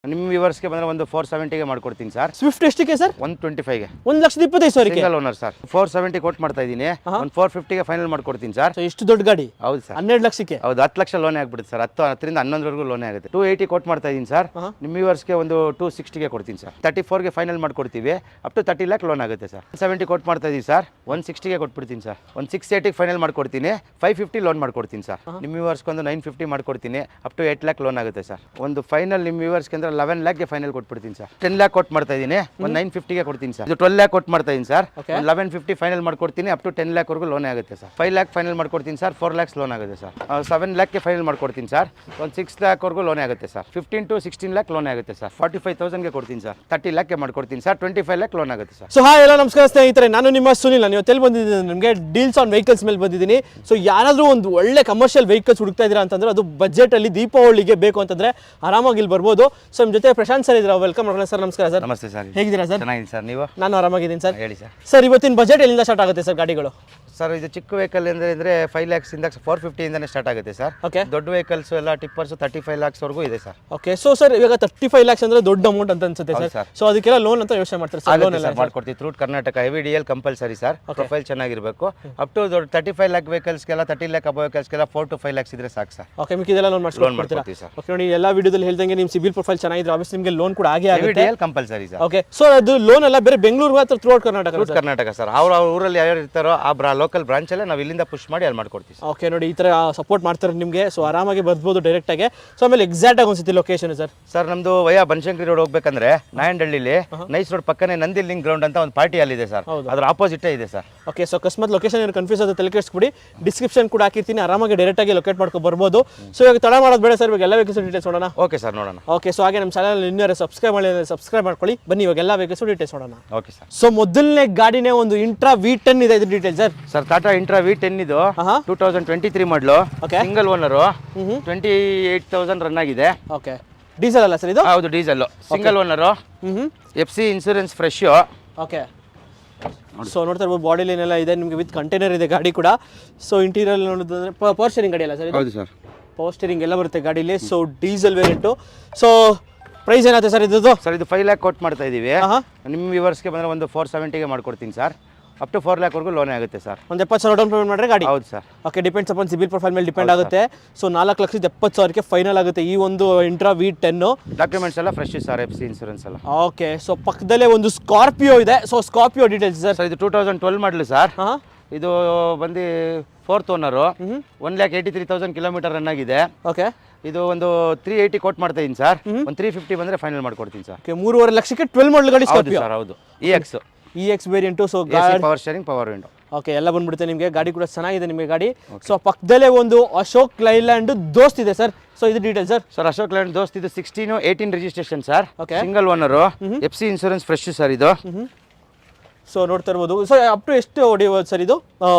ನಿಮ್ಮ ವ್ಯೂವರ್ಸ್ಗೆ ಬಂದರೆ ಒಂದು 470ಗೆ ಮಾಡ್ಕೊಡ್ತೀನಿ ಸರ್. ಸ್ವಿಫ್ಟ್ ಎಷ್ಟಕ್ಕೆ ಸರ್? 125ಗೆ. 1,25,000 single owner sir. 470 ಕೊಟ್ಟು ಮಾಡ್ತಾ ಇದ್ದೀನಿ. ಒಂದು 450ಗೆ ಫೈನಲ್ ಮಾಡ್ಕೊಡ್ತೀನಿ ಸರ್. ಇಷ್ಟು ದೊಡ್ಡ ಗಾಡಿ? ಹೌದು ಸರ್. 12 ಲಕ್ಷಕ್ಕೆ? ಹೌದು, 10 ಲಕ್ಷ ಲೋನೇ ಆಗ್ಬಿಡುತ್ತೆ ಸರ್. 10ರಿಂದ 11ವರೆಗೂ ಲೋನೇ ಆಗುತ್ತೆ. 280 ಕೊಟ್ಟು ಮಾಡ್ತಾ ಇದ್ದೀನಿ ಸರ್. ನಿಮ್ಮ ವ್ಯೂವರ್ಸ್ಗೆ ಒಂದು 260ಗೆ ಕೊಡ್ತೀನಿ ಸರ್. 34ಗೆ ಫೈನಲ್ ಮಾಡ್ಕೊಡ್ತೀವಿ. ಅಪ್ ಟು 30 ಲ್ಯಾಕ್ ಲೋನ್ ಆಗುತ್ತೆ ಸರ್. 70 ಕೊಟ್ಟು ಮಾಡ್ತಾ ಇದ್ದೀವಿ ಸರ್. 160ಗೆ ಕೊಟ್ಬಿಡ್ತೀನಿ ಸರ್. ಒಂದು 680ಗೆ ಫೈನಲ್ ಮಾಡ್ಕೊಡ್ತೀನಿ. 550 ಲೋನ್ ಮಾಡ್ಕೊಡ್ತೀನಿ ಸರ್. ನಿಮ್ಮ ವ್ಯೂವರ್ಸ್ಗೆ ಒಂದು 950 ಮಾಡ್ಕೊಡ್ತೀನಿ. ಅಪ್ ಟು 8 ಲ್ಯಾಕ್ ಲೋನ್ ಆಗುತ್ತೆ ಸರ್. ಒಂದು ಫೈನಲ್ ನಿಮ್ಮ ವ್ಯೂವರ್ಸ್ಗೆ ಅಂದ್ರೆ 11 ಲ್ಯಾಕ್ಗೆ ಫೈನಲ್ ಕೊಟ್ಬಿಡ್ತೀನಿ ಸರ್. 10 ಲ್ಯಾಕ್ ಕೊಟ್ಟು ಮಾಡ್ತಾ ಇದ್ದೀನಿ. ಒಂದು 950ಗೆ ಕೊಡ್ತೀನಿ ಸರ್. ಇದು 12 ಲ್ಯಾಕ್ ಕೊಟ್ಟು ಮಾಡ್ತಾ ಇದ್ದೀನಿ ಸರ್. 1150 ಫೈನಲ್ ಮಾಡ್ಕೊಡ್ತೀನಿ. ಅಪ್ ಟು 10 ಲ್ಯಾಕ್ ವರೆಗೂ ಲೋನ್ ಆಗುತ್ತೆ ಸರ್. 5 ಲ್ಯಾಕ್ ಫೈನಲ್ ಮಾಡ್ಕೊಡ್ತೀನಿ ಸರ್. 4 ಲ್ಯಾಕ್ಸ್ ಲೋನ್ ಆಗುತ್ತೆ ಸರ್. 7 ಲ್ಯಾಕ್ಗೆ ಫೈನಲ್ ಮಾಡ್ಕೊಡ್ತೀನಿ ಸರ್. ಒಂದು 6 ಲ್ಯಾಕ್ ವರೆಗೂ ಲೋನ್ ಆಗುತ್ತೆ ಸರ್. 15 to 16 ಲ್ಯಾಕ್ ಲೋನ್ ಆಗುತ್ತೆ ಸರ್. 45,000ಗೆ ಕೊಡ್ತೀನಿ ಸರ್. 30 ಲ್ಯಾಕ್ಗೆ ಮಾಡ್ಕೊಡ್ತೀನಿ ಸರ್. 25 ಲ್ಯಾಕ್ ಲೋನ್ ಆಗುತ್ತೆ ಸರ್. ಸೊ ಹಾಯ್ ಎಲ್ಲ ನಮಸ್ಕಾರ ಸ್ನೇಹಿತರೆ, ನಾನು ನಿಮ್ಮ ಸುನಿಲ್. ನಾನು ಇವತ್ತೆಲ್ಲಿ ಬಂದಿದ್ದೀನಿ, ನಿಮಗೆ ಡೀಲ್ಸ್ ಆನ್ ವೆಹಿಕಲ್ಸ್ ಮೇಲೆ ಬಂದಿದ್ದೀನಿ. ಸೊ ಯಾರಾದರೂ ಒಂದು ಒಳ್ಳೆ ಕಮರ್ಷಿಯಲ್ ವೆಹಿಕಲ್ಸ್ ಹುಡುಕ್ತಾ ಇದ್ದೀರಾ ಅಂತಂದ್ರೆ, ಅದು ಬಜೆಟಲ್ಲಿ ದೀಪಾವಳಿಗೆ ಬೇಕು ಅಂತಂದ್ರೆ ಆರಾಮಾಗಿ ಇಲ್ಲಿ ಬರ್ಬೋದು. ಸೊ ನಿಮ್ಮ ಜೊತೆ ಪ್ರಶಾಂತ್ ಸರ್ ಇದ್ದಾರೆ. Welcome sir. ನಮಸ್ಕಾರ ಸರ್. ನಮಸ್ತೆ ಸರ್. ಹೇಗಿದ್ದೀರಾ ಸರ್? ಚೆನ್ನಾಗಿದೆ ಸರ್. ನೀವು? ನಾನು ಆರಾಮಾಗಿದ್ದೀನಿ ಸರ್. ಹೇಳಿ ಸರ್. ಸರ್ ಇವತ್ತಿನ ಬಜೆಟ್ ಎಲ್ಲಿಂದ ಸ್ಟಾರ್ಟ್ ಆಗುತ್ತೆ ಸರ್ ಗಾಡಿಗಳು? ಸರ್ ಇದು ಚಿಕ್ಕ ವೆಹಿಕಲ್ ಅಂದರೆ 5 ಲ್ಯಾಕ್ಸ್ ಇಂದ 450 ಇಂದಾನೆ ಸ್ಟಾರ್ಟ್ ಆಗುತ್ತೆ ಸರ್. ಓಕೆ. ದೊಡ್ಡ ವೆಹಿಕಲ್ಸ್ ಎಲ್ಲ ಟಿಪ್ಪರ್ಸ್ 35 ಲ್ಯಾಕ್ಸ್ ವರೆಗೂ ಇದೆ ಸರ್. ಓಕೆ. ಸೊ ಸರ್ ಇವಾಗ 35 ಲ್ಯಾಕ್ಸ್ ಅಂದ್ರೆ ದೊಡ್ಡ ಅಮೌಂಟ್ ಅಂತ ಅನ್ಸುತ್ತೆ ಸರ್. ಸೊ ಅದಕ್ಕೆಲ್ಲ ಲೋನ್ ಅಂತ ಯೋಚನೆ ಮಾಡ್ತಾರೆ ಸರ್? ಲೋನ್ ಎಲ್ಲ ಮಾಡ್ಕೊಡ್ತೀವಿ. Through Karnataka heavy DL compulsory sir. Profile ಚೆನ್ನಾಗಿರಬೇಕು. ಅಪ್ ಟು 35 ಲ್ಯಾಕ್ ವೆಹಿಕಲ್ಸ್ಗೆಲ್ಲ 30 ಲ್ಯಾಕ್ ಅಬೋ ವೆಹಿಕಲ್ಸ್ಗೆಲ್ಲ 4 to 5 ಲ್ಯಾಕ್ಸ್ ಇದ್ರೆ ಸಾಕು ಸರ್. ಓಕೆ. ಮಿಕ್ಕಿ ಇದೆಲ್ಲ ಲೋನ್ ಮಾಡ್ಕೊಡ್ತೀವಿ ಸರ್. ಓಕೆ. ನೋಡಿ ಎಲ್ಲ ವಿಡಿಯೋದಲ್ಲಿ ಹೇಳ್ದಂಗೆ ನಿಮ್ಮ ಸಿಬಿಲ್ ಪ್ರೊಫೈಲ್ ಚೆನ್ನಾಗಿದ್ರೆ ಆಬ್ವಿಯಸ್ ನಿಮಗೆ ಲೋನ್ ಕೂಡ ಆಗೇ ಆಗುತ್ತೆ. DL compulsory sir. Okay. So ಅದು ಲೋನ್ ಎಲ್ಲ ಬೇರೆ ಬೆಂಗಳೂರು ಅಥವಾ ಥ್ರೂ ಕರ್ನಾಟಕ ಸರ್. ಅವ್ರ ಊರಲ್ಲಿ ಯಾರು ಇರ್ತಾರೋ ಆ ಲೋಕಲ್ ಬ್ರಾಂಚ್ ಅಲ್ಲೇ ನಾವು ಇಲ್ಲಿಂದ ಪುಷ್ ಮಾಡಿ ಅಲ್ಲಿ ಮಾಡ್ಕೊಡ್ತೀವಿ. ಓಕೆ. ನೋಡಿ ಈ ತರ ಸಪೋರ್ಟ್ ಮಾಡ್ತಾರೆ ನಿಮಗೆ. ಸೊ ಆರಾಮಾಗಿ ಬರ್ಬೋದು ಡೈರೆಕ್ಟ್ ಆಗಿ. ಸೊ ಆಮೇಲೆ ಎಕ್ಸಾಕ್ಟ್ ಆಗಿ ಒಂದ್ಸತಿ ಲೊಕೇಶನ್ ಸರ್? ಸರ್ ನಮ್ದು ವಯಾ ಬನಶಂಕರಿ ರೋಡ್ ಹೋಗ್ಬೇಕಂದ್ರೆ ನಾಯಂಡಹಳ್ಳಿಲಿ ನೈಸ್ ರೋಡ್ ಪಕ್ಕನೆ ನಂದಿ ಲಿಂಕ್ ಗ್ರೌಂಡ್ ಅಂತ ಒಂದು ಪಾರ್ಟಿ ಅಲ್ಲಿ ಇದೆ ಸರ್. ಅದ್ರ ಆಪೋಸಿಟ್ ಇದೆ ಸರ್. ಓಕೆ. ಸೊ ಅಕಸ್ಮಾತ್ ಲೊಕೇಶನ್ ಏನು ಕನ್ಫ್ಯೂಸ್ ಆದ ತಲೆ ಕೆಡಿಸ್ಬಿಡಿ, ಡಿಸ್ಕ್ರಿಪ್ಷನ್ ಕೂಡ ಹಾಕಿರ್ತೀನಿ. ಆರಾಮಾಗಿ ಡೈರೆಕ್ಟ್ ಆಗಿ ಲೊಕೇಟ್ ಮಾಡ್ಕೊಂಡು ಬರ್ಬೋದು. ಸೊ ಇವಾಗ ತಡ ಮಾಡೋದು ಬೇಡ ಸರ್, ಇವಾಗ ಎಲ್ಲ ವೆಹಿಕಲ್ಸ್ ಡೀಟೇಲ್ಸ್ ನೋಡೋಣ. ಓಕೆ ಸರ್, ನೋಡೋಣ. ಓಕೆ. ಸೊ ಹಾಗೆ ನಮ್ಮ ಚಾನಲ್ ಇನ್ನೂ ಸಬ್ಸ್ಕ್ರೈಬ್ ಮಾಡ್ಕೊಳ್ಳಿ. ಬನ್ನಿ ಇವಾಗ ಎಲ್ಲ ವೆಹಿಕಲ್ಸ್ ಡೀಟೇಲ್ಸ್ ನೋಡೋಣ. Okay sir. ಸೊ ಮೊದಲನೇ ಗಾಡಿನೇ ಒಂದು ಇಂಟ್ರಾ V10 ಇದೆ. ಇದು detail sir? Sir Tata intra V10 ಇದು 2023 ಮಾಡಲು. Single owner. 28,000 ರನ್ ಆಗಿದೆ. ಓಕೆ. ಡೀಸೆಲ್ ಅಲ್ಲ ಸರ್ ಇದು? ಹೌದು, diesel. Single owner. FC insurance fresh. Okay. So ನೋಡ್ತಾ ಇರ್ಬೋದು ಬಾಡಿ ಲೈನ್ ಎಲ್ಲ ಇದೆ ನಿಮಗೆ, ವಿತ್ ಕಂಟೈನರ್ ಇದೆ ಗಾಡಿ ಕೂಡ. ಸೊ ಇಂಟೀರಿಯರ್ ನೋಡಿದ್ರೆ ಪವರ್ ಸ್ಟೀರಿಂಗ್ ಗಾಡಿ ಅಲ್ಲ ಸರ್? ಹೌದು ಸರ್. ಪವರ್ ಸ್ಟೀರಿಂಗ್ ಎಲ್ಲ ಬರುತ್ತೆ ಗಾಡೀಲಿ. So diesel variant. So price ಏನಾಗುತ್ತೆ ಸರ್ ಇದು? ಸರ್ ಇದು 5 ಲ್ಯಾಕ್ ಕೊಟ್ಟು ಮಾಡ್ತಾ ಇದೀವಿ. ನಿಮ್ಮ ವ್ಯೂವರ್ಸ್ಗೆ ಬಂದರೆ ಒಂದು 470ಗೆ ಮಾಡ್ಕೊಡ್ತೀನಿ ಸರ್. ಅಪ್ ಟು 4 ಲ್ಯಾಕ್ ವರೆಗೂ ಲೋನ್ ಆಗುತ್ತೆ ಸರ್. ಒಂದು 70,000 ಡೌನ್ ಪೇಮೆಂಟ್ ಮಾಡಿದ್ರೆ ಗಾಡಿ? ಹೌದು sir. Okay. Depends upon CIBIL profile ಮೇಲೆ ಡಿಪೆಂಡ್ ಆಗುತ್ತೆ. ಸೊ 4,70,000ಕ್ಕೆ ಫೈನಲ್ ಆಗುತ್ತೆ ಈ ಒಂದು ಇಂಟ್ರಾ V10. ಡಾಕ್ಯುಮೆಂಟ್ಸ್ ಎಲ್ಲ ಫ್ರೆಶ್ ಸರ್. FC ಇನ್ಸೂರೆನ್ಸ್ ಎಲ್ಲ. ಓಕೆ. ಸೊ ಪಕ್ಕದಲ್ಲೇ ಒಂದು ಸ್ಕಾರ್ಪಿಯೋ ಇದೆ. So Scorpio details sir? ಇದು 2012 ಮಾಡಲು ಸರ್. ಇದು ಬಂದು 4th ಓನರು. 1,83,000 ಕಿಲೋಮೀಟರ್ ರನ್ ಆಗಿದೆ. ಓಕೆ. ಇದು ಒಂದು 380 ಕೊಟ್ಟು ಮಾಡ್ತಾ ಇದ್ದೀನಿ ಸರ್. ಒಂದು 350 ಬಂದರೆ ಫೈನಲ್ ಮಾಡ್ಕೊಡ್ತೀನಿ ಸರ್. ಓಕೆ. 3.5 ಲಕ್ಷಕ್ಕೆ 12 ಮಾಡಲ್ ಗಾಡಿ ಸ್ಕಾರ್ಪಿಯೋ ಸರ್. ಹೌದು. EX variant. So power steering, power window. Okay. ಎಲ್ಲ ಬಂದ್ಬಿಡುತ್ತೆ ನಿಮಗೆ. ಗಾಡಿ ಕೂಡ ಚೆನ್ನಾಗಿದೆ ನಿಮಗೆ ಗಾಡಿ. ಸೊ ಪಕ್ಕದಲ್ಲೇ ಒಂದು ಅಶೋಕ್ ಲೈಲ್ಯಾಂಡ್ ದೋಸ್ತ್ ಇದೆ ಸರ್. ಸೊ ಇದು detail sir? Sir Ashok Leyland ದೋಸ್ತ್ ಇದು 16-18 registration sir. Single owner. FC insurance fresh sir ಇದು. ಸೊ ನೋಡ್ತಾ ಇರ್ಬೋದು. ಸೊ ಅಪ್ ಟು ಎಷ್ಟು ಹೊಡಿಬೋದು ಸರ್ ಇದು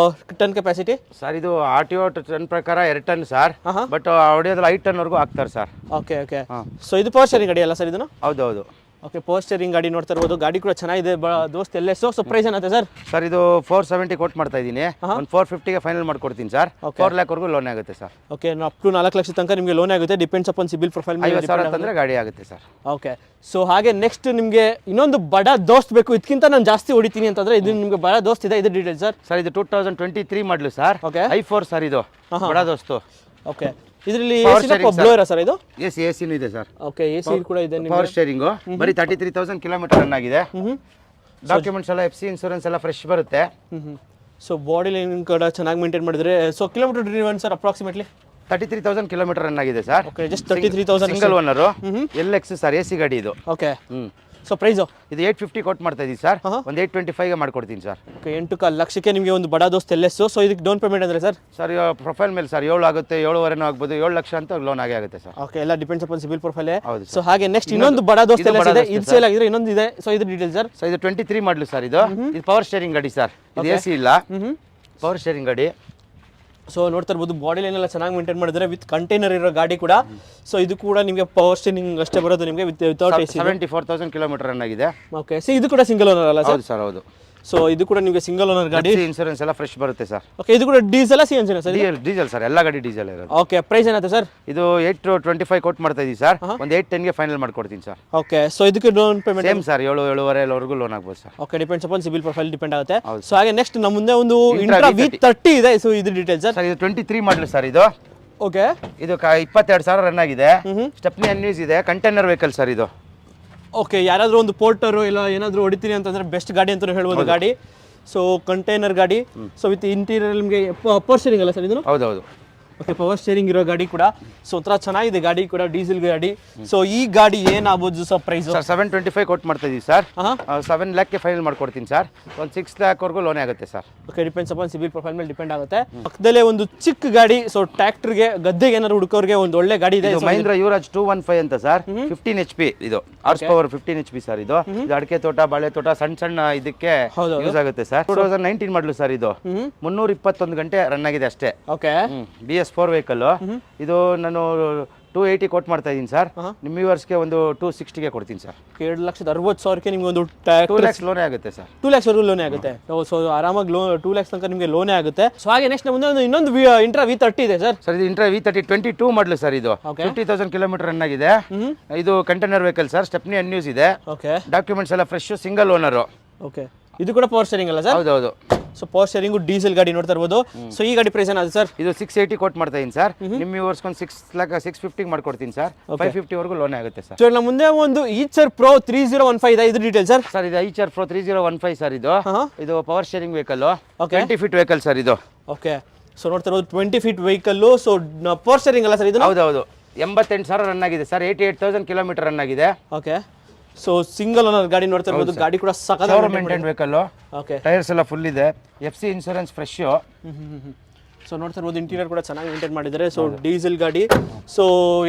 ಟನ್ ಕೆಪಾಸಿಟಿ? ಸರ್ ಇದು RTO ಟನ್ ಪ್ರಕಾರ 2 ಟನ್ ಸರ್. ಬಟ್ ಹೊಡಿಯೋದ್ರಲ್ಲಿ 5 ಟನ್ ವರೆಗೂ ಹಾಕ್ತಾರೆ ಸರ್. ಓಕೆ. ಓಕೆ. ಸೊ ಇದು ಪವರ್ ಸ್ಟೇರಿಂಗ್ ಗಾಡಿ ಅಲ್ಲ ಸರ್ ಇದನ್ನು? ಹೌದು. ಓಕೆ. ಪವರ್ ಸ್ಟೇರಿಂಗ್ ಗಾಡಿ ನೋಡ್ತಾ ಇರ್ಬೋದು. ಗಾಡಿ ಕೂಡ ಚೆನ್ನಾಗಿದೆ ದೋಸ್ತ್ ಎಲ್ಲ. ಸೊ ಪ್ರೈಸ್ ಏನಾಗುತ್ತೆ ಸರ್? ಸರ್ ಇದು 470 ಕೊಟ್ಟು ಮಾಡ್ತಾ ಇದ್ದೀನಿ. ಒಂದು 450ಗೆ ಫೈನಲ್ ಮಾಡ್ಕೊಡ್ತೀನಿ ಸರ್. 4 ಲ್ಯಾಕ್ ವರೆಗೂ ಲೋನ್ ಆಗುತ್ತೆ ಸರ್. ಓಕೆ. ಅಪ್ ಟು 4 ಲಕ್ಷ ತನಕ ನಿಮಗೆ ಲೋನ್ ಆಗುತ್ತೆ. ಡಿಪೆಂಡ್ಸ್ ಅಪಾನ್ ಸಿಬಿಲ್ ಪ್ರೊಫೈಲ್ ಮೇಲೆ. 50,000 ತಂದರೆ ಗಾಡಿ ಆಗುತ್ತೆ ಸರ್. ಓಕೆ. ಸೊ ಹಾಗೆ ನೆಕ್ಸ್ಟ್ ನಿಮಗೆ ಇನ್ನೊಂದು ಬಡ ದೋಸ್ತ್ ಬೇಕು, ಇದಕ್ಕಿಂತ ನಾನು ಜಾಸ್ತಿ ಹೊಡಿತೀನಿ ಅಂತಂದ್ರೆ ಇದು ನಿಮಗೆ ಬಡ ದೋಸ್ತ್ ಇದೆ. ಇದು ಡೀಟೇಲ್ ಸರ್? ಸರ್ ಇದು 2023 ಮಾಡಲು ಸರ್. ಓಕೆ. i4 ಸರ್ ಇದು ಬಡ ದೋಸ್ತು. ಓಕೆ. ಇದರಲ್ಲಿ ಬ್ಲೋಯರ್ ಸರ್ ಇದು? ಎಸಿನೂ ಇದೆ ಸರ್. ಓಕೆ. ಎಸಿ ಕೂಡ ಇದೆ. ಪವರ್ ಸ್ಟೇರಿಂಗ್ ಬರೀ 33,000 ಕಿಲೋಮೀಟರ್ ರನ್ ಆಗಿದೆ. ಡಾಕ್ಯುಮೆಂಟ್ಸ್ ಎಲ್ಲ FC ಇನ್ಸೂರೆನ್ಸ್ ಎಲ್ಲ ಫ್ರೆಶ್ ಬರುತ್ತೆ. ಸೊ ಬಾಡಿ ಲೈನ್ ಕೂಡ ಚೆನ್ನಾಗಿ ಮೇಂಟೈನ್ ಮಾಡಿದ್ರೆ. So kilometre driven sir approximately 33,000 kilometre run ಆಗಿದೆ sir. Okay. Just 33,000. Single owner. LX sir. AC ಗಾಡಿ ಇದು. ಓಕೆ. So price? ಇದು 850 ಕೊಟ್ಟು ಮಾಡ್ತಾ ಇದೀವಿ ಸರ್. ಒಂದು 825ಗೆ ಮಾಡ್ಕೊಡ್ತೀನಿ ಸರ್. ಓಕೆ. 8.5 ಲಕ್ಷಕ್ಕೆ ನಿಮಗೆ ಒಂದು ಬಡ ದೋಸ್ತ್ LS. ಸೊ ಇದಕ್ಕೆ ಡೌನ್ ಪೇಮೆಂಟ್ ಅಂದರೆ ಸರ್? ಸರ್ ಪ್ರೊಫೈಲ್ ಮೇಲೆ ಸರ್ 7 ಆಗುತ್ತೆ, 7.5 ಆಗ್ಬೋದು, 7 ಲಕ್ಷ ಅಂತ ಲೋನ್ ಆಗುತ್ತೆ ಸರ್. ಓಕೆ. ಎಲ್ಲ ಡಿಪೆಂಡ್ಸ್ ಅಪಾನ್ ಸಿಬಿಲ್ ಪ್ರೊಫೈಲ್. ಹೌದು. ಸೊ ಹಾಗೆ ನೆಕ್ಸ್ಟ್ ಇನ್ನೊಂದು ಬಡ ದೋಸ್ತ್ LS ಇದೆ. ಇದು ಸೇಲ್ ಆಗಿದ್ರೆ ಇನ್ನೊಂದು ಇದೆ. ಸೊ ಇದು ಡೀಟೇಲ್ ಸರ್? ಸೊ ಇದು 23 ಮಾಡಲು ಸರ್. ಇದು ಪವರ್ ಸ್ಟೇರಿಂಗ್ ಗಾಡಿ ಸರ್. ಇದು AC ಇಲ್ಲ, ಪವರ್ ಸ್ಟೇರಿಂಗ್ ಗಾಡಿ. ಸೊ ನೋಡ್ತಾ ಇರ್ಬೋದು ಬಾಡಿ ಲೈನ್ ಎಲ್ಲ ಚೆನ್ನಾಗಿ ಮೇಂಟೈನ್ ಮಾಡಿದ್ರೆ, ವಿತ್ ಕಂಟೈನರ್ ಇರೋ ಗಾಡಿ ಕೂಡ. ಸೊ ಇದು ಕೂಡ ನಿಮಗೆ ಪವರ್ ಸ್ಟೇರಿಂಗ್ ಅಷ್ಟೇ ಬರೋದು ನಿಮಗೆ, ವಿತೌಟ್ AC. 74,000 ಕಿಲೋಮೀಟರ್ ರನ್ ಆಗಿದೆ. ಓಕೆ. ಸೊ ಇದು ಕೂಡ ಸಿಂಗಲ್ ಓನರ್ ಅಲ್ಲ ಸರ್? ಹೌದು ಸರ್. ಹೌದು. ಸೊ ಇದು ಕೂಡ ನಿಮಗೆ ಸಿಂಗಲ್ ಓನರ್ ಗಾಡಿ. ಇನ್ಸೂರೆನ್ಸ್ ಎಲ್ಲ ಫ್ರೆಶ್ ಬರುತ್ತೆ ಸರ್. ಓಕೆ, ಇದು ಕೂಡ ಡೀಸೆಲ್ ಸಿ ಎನ್ ಜಿನ ಸರ್? ಡೀಸೆಲ್ ಸರ್, ಎಲ್ಲ ಗಾಡಿ ಡೀಸೆಲ್ ಇರೋದು. ಓಕೆ, ಪ್ರೈಸ್ ಏನಾಯ್ತು ಸರ್? ಇದು 825 ಕೋಟ್ ಮಾಡ್ತಾ ಇದೀವಿ ಸರ್. ಒಂದು 810ಗೆ ಫೈನಲ್ ಮಾಡ್ಕೊಡ್ತೀನಿ ಸರ್. ಓಕೆ, ಸೊ ಇದಕ್ಕೆ loan payment same sir, 7-7.5 loan ಆಗ್ಬೋದು sir. Okay, depends upon CIBIL profile depend ಆಗುತ್ತೆ. ಸೊ ಹಾಗೆ ನೆಕ್ಸ್ಟ್ ನಮ್ಮ ಮುಂದೆ ಒಂದು ಇಂಟ್ರಾ V30 ಇದೆ. ಸೊ ಇದು ಡೀಟೇಲ್ಸ್ ಸರ್. ಇದು 23 ಮಾಡಲ್ ಸರ್. ಇದು ಓಕೆ, ಇದು 22,000 ರನ್ ಆಗಿದೆ. ಸ್ಟೆಪ್ನಿ ಅನ್ಯೂಸ್ ಇದೆ. ಕಂಟೈನರ್ ವೆಹಿಕಲ್ ಸರ್ ಇದು. ಓಕೆ, ಯಾರಾದರೂ ಒಂದು ಪೋರ್ಟರು ಇಲ್ಲ ಏನಾದರೂ ಹೊಡಿತೀನಿ ಅಂತಂದ್ರೆ ಬೆಸ್ಟ್ ಗಾಡಿ ಅಂತ ಹೇಳ್ಬೋದು ಗಾಡಿ. ಸೊ ಕಂಟೈನರ್ ಗಾಡಿ. ಸೊ ವಿತ್ ಇಂಟೀರಿಯರ್ ನಿಮಗೆ ಪವರ್ ಸ್ಟೇರಿಂಗ್ ಅಲ್ಲ ಸರ್ ಇದು? ಹೌದೌದು. ಓಕೆ, ಪವರ್ ಸ್ಟೇರಿಂಗ್ ಇರೋ ಗಾಡಿ ಕೂಡ. ಸೊ ಒಂಥರ ಚೆನ್ನಾಗಿದೆ ಗಾಡಿ ಕೂಡ, ಡೀಸೆಲ್ ಗಾಡಿ. ಸೊ ಈ ಗಾಡಿ ಏನಾಗ್ಬೋದು ಸರ್ ಪ್ರೈಸ್? ಸರ್ 725 ಕೋಟ್ ಮಾಡ್ತಾ ಇದೀವಿ ಸರ್. 7 ಲ್ಯಾಕ್ಗೆ ಫೈನಲ್ ಮಾಡ್ಕೊಡ್ತೀನಿ ಸರ್. ಒಂದು 6 ಲ್ಯಾಕ್ವರೆಗೂ ಲೋನ್ ಆಗುತ್ತೆ sir. Okay, depends upon CIBIL profile ಮೇಲೆ ಡಿಪೆಂಡ್ ಆಗುತ್ತೆ. ಪಕ್ಕದಲ್ಲೇ ಒಂದು ಚಿಕ್ಕ ಗಾಡಿ. ಸೊ ಟ್ರ್ಯಾಕ್ಟರ್ಗೆ ಗದ್ದೆಗೆ ಏನಾದ್ರು ಹುಡುಕೋರಿಗೆ ಒಂದು ಒಳ್ಳೆ ಗಾಡಿ ಇದೆ. ಮಹೀಂದ್ರ ಯುವರಾಜ್ 215 ಅಂತ ಸರ್. 15 HP ಇದು. ಹಾರ್ಸ್ ಪವರ್ 15 HP ಸರ್ ಇದು. ಅಡಿಕೆ ತೋಟ, ಬಾಳೆ ತೋಟ, ಸಣ್ಣ ಇದಕ್ಕೆ ಯೂಸ್ ಆಗುತ್ತೆ ಸರ್. 2019 ಮಾಡಲು ಸರ್ ಇದು. 321 ಗಂಟೆ ರನ್ ಆಗಿದೆ ಅಷ್ಟೇ. ಓಕೆ, BS4 ವೆಹಿಕಲ್ ಇದು. ನಾನು 280 ಕೋಟ್ ಮಾಡ್ತಾ ಇದ್ದೀನಿ ಸರ್. ನಿಮ್ಮ ವ್ಯೂವರ್ಸ್ಗೆ ಒಂದು 260ಗೆ ಕೊಡ್ತೀನಿ ಸರ್. 7,60,000 ನಿಮ್ಗೆ ಒಂದು 2 ಲ್ಯಾಕ್ಸ್ ಲೋನೇ ಆಗುತ್ತೆ ಸರ್. 2 ಲ್ಯಾಕ್ಸ್ ವರೆಗೂ ಲೋನೇ ಆಗುತ್ತೆ. ಸೊ ಆರಾಮಾಗಿ 2 ಲ್ಯಾಕ್ಸ್ ತನಕ ನಿಮಗೆ ಲೋನೇ ಆಗುತ್ತೆ. ಸೊ ಹಾಗೆ ನೆಕ್ಸ್ಟ್ ಮುಂದೆ ಒಂದು ಇನ್ನೊಂದು ಇಂಟ್ರಾ V30 ಇದೆ ಸರ್. ಸರ್ ಇದು ಇಂಟ್ರಾ V30 22 ಮಾಡಲು ಸರ್. ಇದು 50,000 ಕಿಲೋಮೀಟರ್ ರನ್ ಆಗಿದೆ. ಇದು container vehicle sir. Stepney unused ಇದೆ. ಓಕೆ, ಡಾಕ್ಯುಮೆಂಟ್ಸ್ ಎಲ್ಲ ಫ್ರೆಶ್, ಸಿಂಗಲ್ ಓನರ್. ಓಕೆ, ಇದು ಕೂಡ ಪವರ್ ಸ್ಟೇರಿಂಗ್ ಅಲ್ಲ ಸರ್? ಹೌದೌದು. ಸೊ ಪವರ್ ಸ್ಟೇರಿಂಗ್ ಡೀಸೆಲ್ ಗಾಡಿ ನೋಡ್ತಾ ಇರ್ಬೋದು. ಸೊ ಈ ಗಾಡಿ ಪ್ರೈಸ್ ಏನಾದ್ರು ಸರ್? ಇದು 680 ಕೋಟ್ ಮಾಡ್ತಾ ಇದೀನಿ ಸರ್. ನಿಮ್ಮ ವ್ಯೂವರ್ಸ್ ಒಂದು 650 ಮಾಡ್ಕೊಡ್ತೀನಿ ಸರ್. 550 ವರೆಗೂ ಲೋನ್ ಆಗುತ್ತೆ ಸರ್. ಸೊ ನಮ್ಮ ಮುಂದೆ ಒಂದು ಈಚರ್ ಪ್ರೋ 3015 ಇದೆ. ಇದು ಡೀಟೇಲ್ ಸರ್? ಸರ್ ಇದು ಐಚರ್ ಪ್ರೋ 3015 ಸರ್. ಇದು power steering vehicle. 20 feet vehicle sir ಇದು. ಓಕೆ, ಸೊ ನೋಡ್ತಾ ಇರೋದು 20 feet vehicle. So power steering ಅಲ್ಲ ಸರ್ ಇದು? ಹೌದೌದು. 88,000 ರನ್ ಆಗಿದೆ ಸರ್. 88,000 ಕಿಲೋಮೀಟರ್ ರನ್ ಆಗಿದೆ. ಓಕೆ, ಸೊ ಸಿಂಗಲ್ ಓನರ್ ಗಾಡಿ ನೋಡ್ತಾ ಇರ್ಬೋದು. ಗಾಡಿ ಕೂಡ ಸಖತ್ ಮೇಂಟೈನ್ ವೆಹಿಕಲ್. ಓಕೆ, ಟೈರ್ಸ್ ಎಲ್ಲ ಫುಲ್ ಇದೆ. FC insurance fresh. ಸೊ ನೋಡ್ತಾ ಇರ್ಬೋದು ಇಂಟೀರಿಯರ್ ಕೂಡ ಚೆನ್ನಾಗಿ ಮೇಂಟೈನ್ ಮಾಡಿದ್ದಾರೆ. ಸೊ ಡೀಸೆಲ್ ಗಾಡಿ. ಸೊ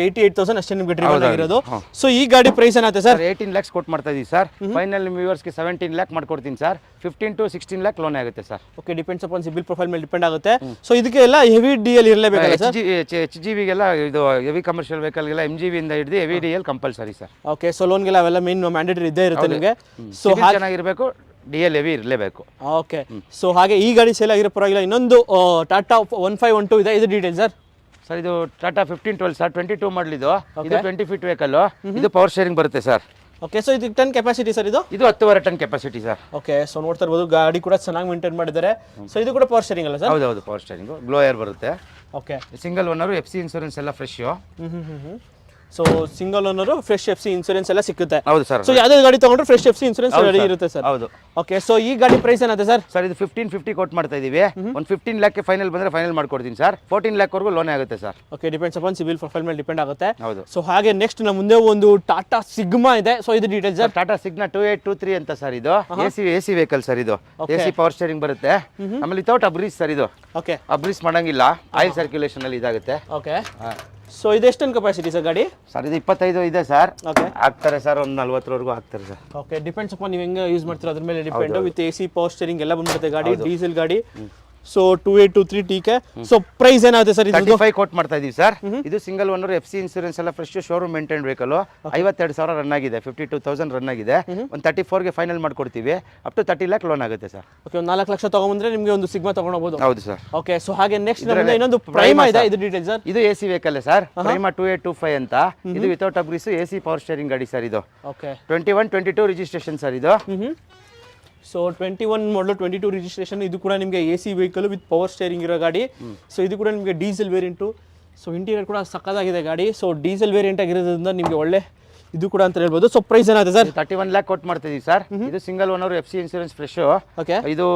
88,000 ಅಷ್ಟೇ ನಿಮ್ಗೆ ಡ್ರಿವನ್ ಆಗಿರೋದು. ಸೊ ಈ ಗಾಡಿ ಪ್ರೈಸ್ ಏನಾಗುತ್ತೆ ಸರ್? 18 ಲ್ಯಾಕ್ಸ್ ಕೊಟ್ಟು ಮಾಡ್ತಾ ಇದೀವಿ ಸರ್. ಫೈನಲ್ ನಿಮ್ಮ ವ್ಯೂವರ್ಸ್ಗೆ 17 ಲ್ಯಾಕ್ ಮಾಡ್ಕೊಡ್ತೀನಿ ಸರ್. 15 to 16 ಲ್ಯಾಕ್ ಲೋನ್ ಆಗುತ್ತೆ sir. Okay, depends upon CIBIL profile ಮೇಲೆ ಡಿಪೆಂಡ್ ಆಗುತ್ತೆ. ಸೊ ಇದಕ್ಕೆ ಎಲ್ಲ ಹೆವಿ DL ಇರಲೇಬೇಕಲ್ಲ ಸರ್? HGVಗೆಲ್ಲ ಇದು ಹೆವಿ ಕಮರ್ಷಿಯಲ್ ವೆಹಿಕಲ್ಗೆಲ್ಲ MGV ಇಂದ ಹಿಡಿದು heavy DL compulsory sir. Okay, so ಲೋನ್ಗೆಲ್ಲ ಅವೆಲ್ಲ ಮೇನ್ ಮ್ಯಾಂಡೇಟರಿ ಇದ್ದೇ ಇರುತ್ತೆ ನಿಮಗೆ. ಸೊ ಚೆನ್ನಾಗಿರಬೇಕು, DL ಹೆವಿ ಇರಲೇಬೇಕು. ಓಕೆ, ಸೊ ಹಾಗೆ ಈ ಗಾಡಿ ಸೇಲ್ ಆಗಿರೋ ಪರವಾಗಿಲ್ಲ. ಇನ್ನೊಂದು ಟಾಟಾ 1512 ಇದೆ. ಇದು ಡೀಟೇಲ್ ಸರ್? ಸರ್ ಇದು ಟಾಟಾ 1512 ಸರ್. 22 ಮಾಡಲ್ ಇದು. 20 ಫೀಟ್ ವೆಹಿಕಲ್. ಇದು ಪವರ್ ಸ್ಟೇರಿಂಗ್ ಬರುತ್ತೆ ಸರ್. ಓಕೆ, ಸೊ ಇದು 10 ಕೆಪಾಸಿಟಿ ಸರ್? ಇದು 10.5 ton capacity sir. Okay, so ನೋಡ್ತಾ ಇರ್ಬೋದು ಗಾಡಿ ಕೂಡ ಚೆನ್ನಾಗಿ ಮೇಂಟೈನ್ ಮಾಡಿದ್ದಾರೆ. ಸೊ ಇದು ಕೂಡ ಪವರ್ ಸ್ಟೇರಿಂಗ್ ಅಲ್ಲ ಸರ್? ಹೌದೌದು, ಪವರ್ ಸ್ಟೇರಿಂಗ್. ಗ್ಲೋಯರ್ ಬರುತ್ತೆ. Okay, single owner. FC insurance ಎಲ್ಲ fresh. So single owner, fresh FC insurance ಎಲ್ಲ ಸಿಗುತ್ತೆ. ಹೌದು ಸರ್. ಸೊ ಯಾವುದೇ ಗಾಡಿ ತಗೊಂಡ್ರೆ ಫ್ರೆಶ್ FC ಇನ್ಶೂರೆನ್ಸ್ ರೆಡಿ ಇರುತ್ತೆ ಸರ್? ಹೌದು. ಓಕೆ, ಸೊ ಈ ಗಾಡಿ ಪ್ರೈಸ್ ಏನಾಗುತ್ತೆ ಸರ್? ಸರ್ ಇದು 1550 ಕೋಟ್ ಮಾಡ್ತಾ ಇದೀವಿ. ಒಂದು 15 ಲ್ಯಾಕ್ಗೆ ಫೈನಲ್ ಬಂದ್ರೆ ಫೈನಲ್ ಮಾಡ್ಕೊಡ್ತೀನಿ ಸರ್. 14 ಲ್ಯಾಕ್ ವರೆಗೂ ಲೋನ್ ಆಗುತ್ತೆ sir. Okay, depends upon CIBIL profile ಮೇಲೆ ಡಿಪೆಂಡ್ ಆಗುತ್ತೆ. ಹೌದು. ಸೊ ಹಾಗೆ ನೆಕ್ಸ್ಟ್ ನಮ್ಮ ಮುಂದೆ ಒಂದು ಟಾಟಾ ಸಿಗ್ಮಾ ಇದೆ. ಸೊ ಇದು ಡೀಟೇಲ್ಸ್ ಸರ್? ಟಾಟಾ ಸಿಗ್ನಾ 2823 ಅಂತ ಸರ್. ಇದು AC ವೆಹಿಕಲ್ ಸರ್. ಇದು AC ಪವರ್ ಸ್ಟೇರಿಂಗ್ ಬರುತ್ತೆ. ಆಮೇಲೆ ವಿತೌಟ್ ಅಬ್ರೀಸ್ ಸರ್ ಇದು. ಓಕೆ, ಅಬ್ರೀಸ್ ಮಾಡಂಗಿಲ್ಲ. ಆಯಿಲ್ ಸರ್ಕ್ಯುಲೇಷನ್ ಅಲ್ಲಿ ಇದಾಗುತ್ತೆ. ಓಕೆ, ಸೊ ಇದು ಎಷ್ಟು ಟನ್ ಕೆಪಾಸಿಟಿ ಸರ್ ಗಾಡಿ? ಸರ್ ಇದು 25 ಇದೆ ಸರ್. ಓಕೆ, ಹಾಕ್ತಾರೆ ಸರ್. ಒಂದು 40 ವರೆಗೂ ಹಾಕ್ತಾರೆ ಸರ್. ಓಕೆ, ಡಿಪೆಂಡ್ಸ್ ಅಪಾನ್ ನೀವು ಹೆಂಗೆ ಯೂಸ್ ಮಾಡ್ತೀರಾ ಅದ್ರ ಮೇಲೆ depend. With AC power steering ಎಲ್ಲ ಬಂದ್ಬಿಡುತ್ತೆ ಗಾಡಿ. ಡೀಸೆಲ್ ಗಾಡಿ. So 2823 TK. ಸೊ ಪ್ರೈಸ್ ಏನಾಗುತ್ತೆ ಸರ್? ಇದು 35 ಕೋಟ್ ಮಾಡ್ತಾ ಇದೀವಿ ಸರ್. ಇದು ಸಿಂಗಲ್ ಓನರ್. FC ಇನ್ಶೂರೆನ್ಸ್ ಎಲ್ಲ fresh, showroom maintain vehicle. 52,000 run ಆಗಿದೆ. 52,000 ರನ್ ಆಗಿದೆ. ಒಂದು 34ಗೆ ಫೈನಲ್ ಮಾಡ್ಕೊಡ್ತೀವಿ. ಅಪ್ ಟು 30 ಲ್ಯಾಕ್ ಲೋನ್ ಆಗುತ್ತೆ ಸರ್. ಓಕೆ, 4 ಲಕ್ಷ ತಗೊಂಡ್ರೆ ನಿಮಗೆ ಒಂದು ಸಿಗ್ಮಾ ತಗೊಂಡೋಗ್ಬೋದು. ಹೌದು ಸರ್. ಓಕೆ, ಸೊ ಹಾಗೆ ನೆಕ್ಸ್ಟ್ ಇನ್ನೊಂದು ಪ್ರೈಮಾ ಇದೆ. ಇದು ಡೀಟೇಲ್ ಸರ್? ಇದು AC ವೆಹಿಕಲ್ ಸರ್. ಪ್ರೈಮಾ 2825 ಅಂತ. ಇದು ವಿತೌಟ್ ಅಬ್ರೀಸ್ AC ಪವರ್ ಸ್ಟೇರಿಂಗ್ ಗಾಡಿ ಸರ್. ಇದು ಓಕೆ, 2122 ರಿಜಿಸ್ಟ್ರೇಷನ್ ಸರ್. ಇದು ಸೊ 21 ಮಾಡಲು 22 ರಿಜಿಸ್ಟ್ರೇಷನ್. ಇದು ಕೂಡ ನಿಮಗೆ AC vehicle with power steering ಇರೋ ಗಾಡಿ. ಸೊ ಇದು ಕೂಡ ನಿಮಗೆ ಡೀಸೆಲ್ ವೇರಿಯಂಟು. ಸೊ ಇಂಟೀರಿಯರ್ ಕೂಡ ಸಕ್ಕದಾಗಿದೆ ಗಾಡಿ. ಸೊ ಡೀಸೆಲ್ ವೇರಿಯಂಟ್ ಆಗಿರೋದ್ರಿಂದ ನಿಮಗೆ ಒಳ್ಳೆ ಇದು ಕೂಡ ಅಂತ ಹೇಳ್ಬೋದು. ಸೊ ಪ್ರೈಸ್ ಏನಾಗುತ್ತೆ ಸರ್? 31 ಲ್ಯಾಕ್ ಕೊಟ್ಟು ಮಾಡ್ತಿದ್ದೀವಿ ಸರ್. ಇದು single owner. FC insurance fresh. Okay, ಇದು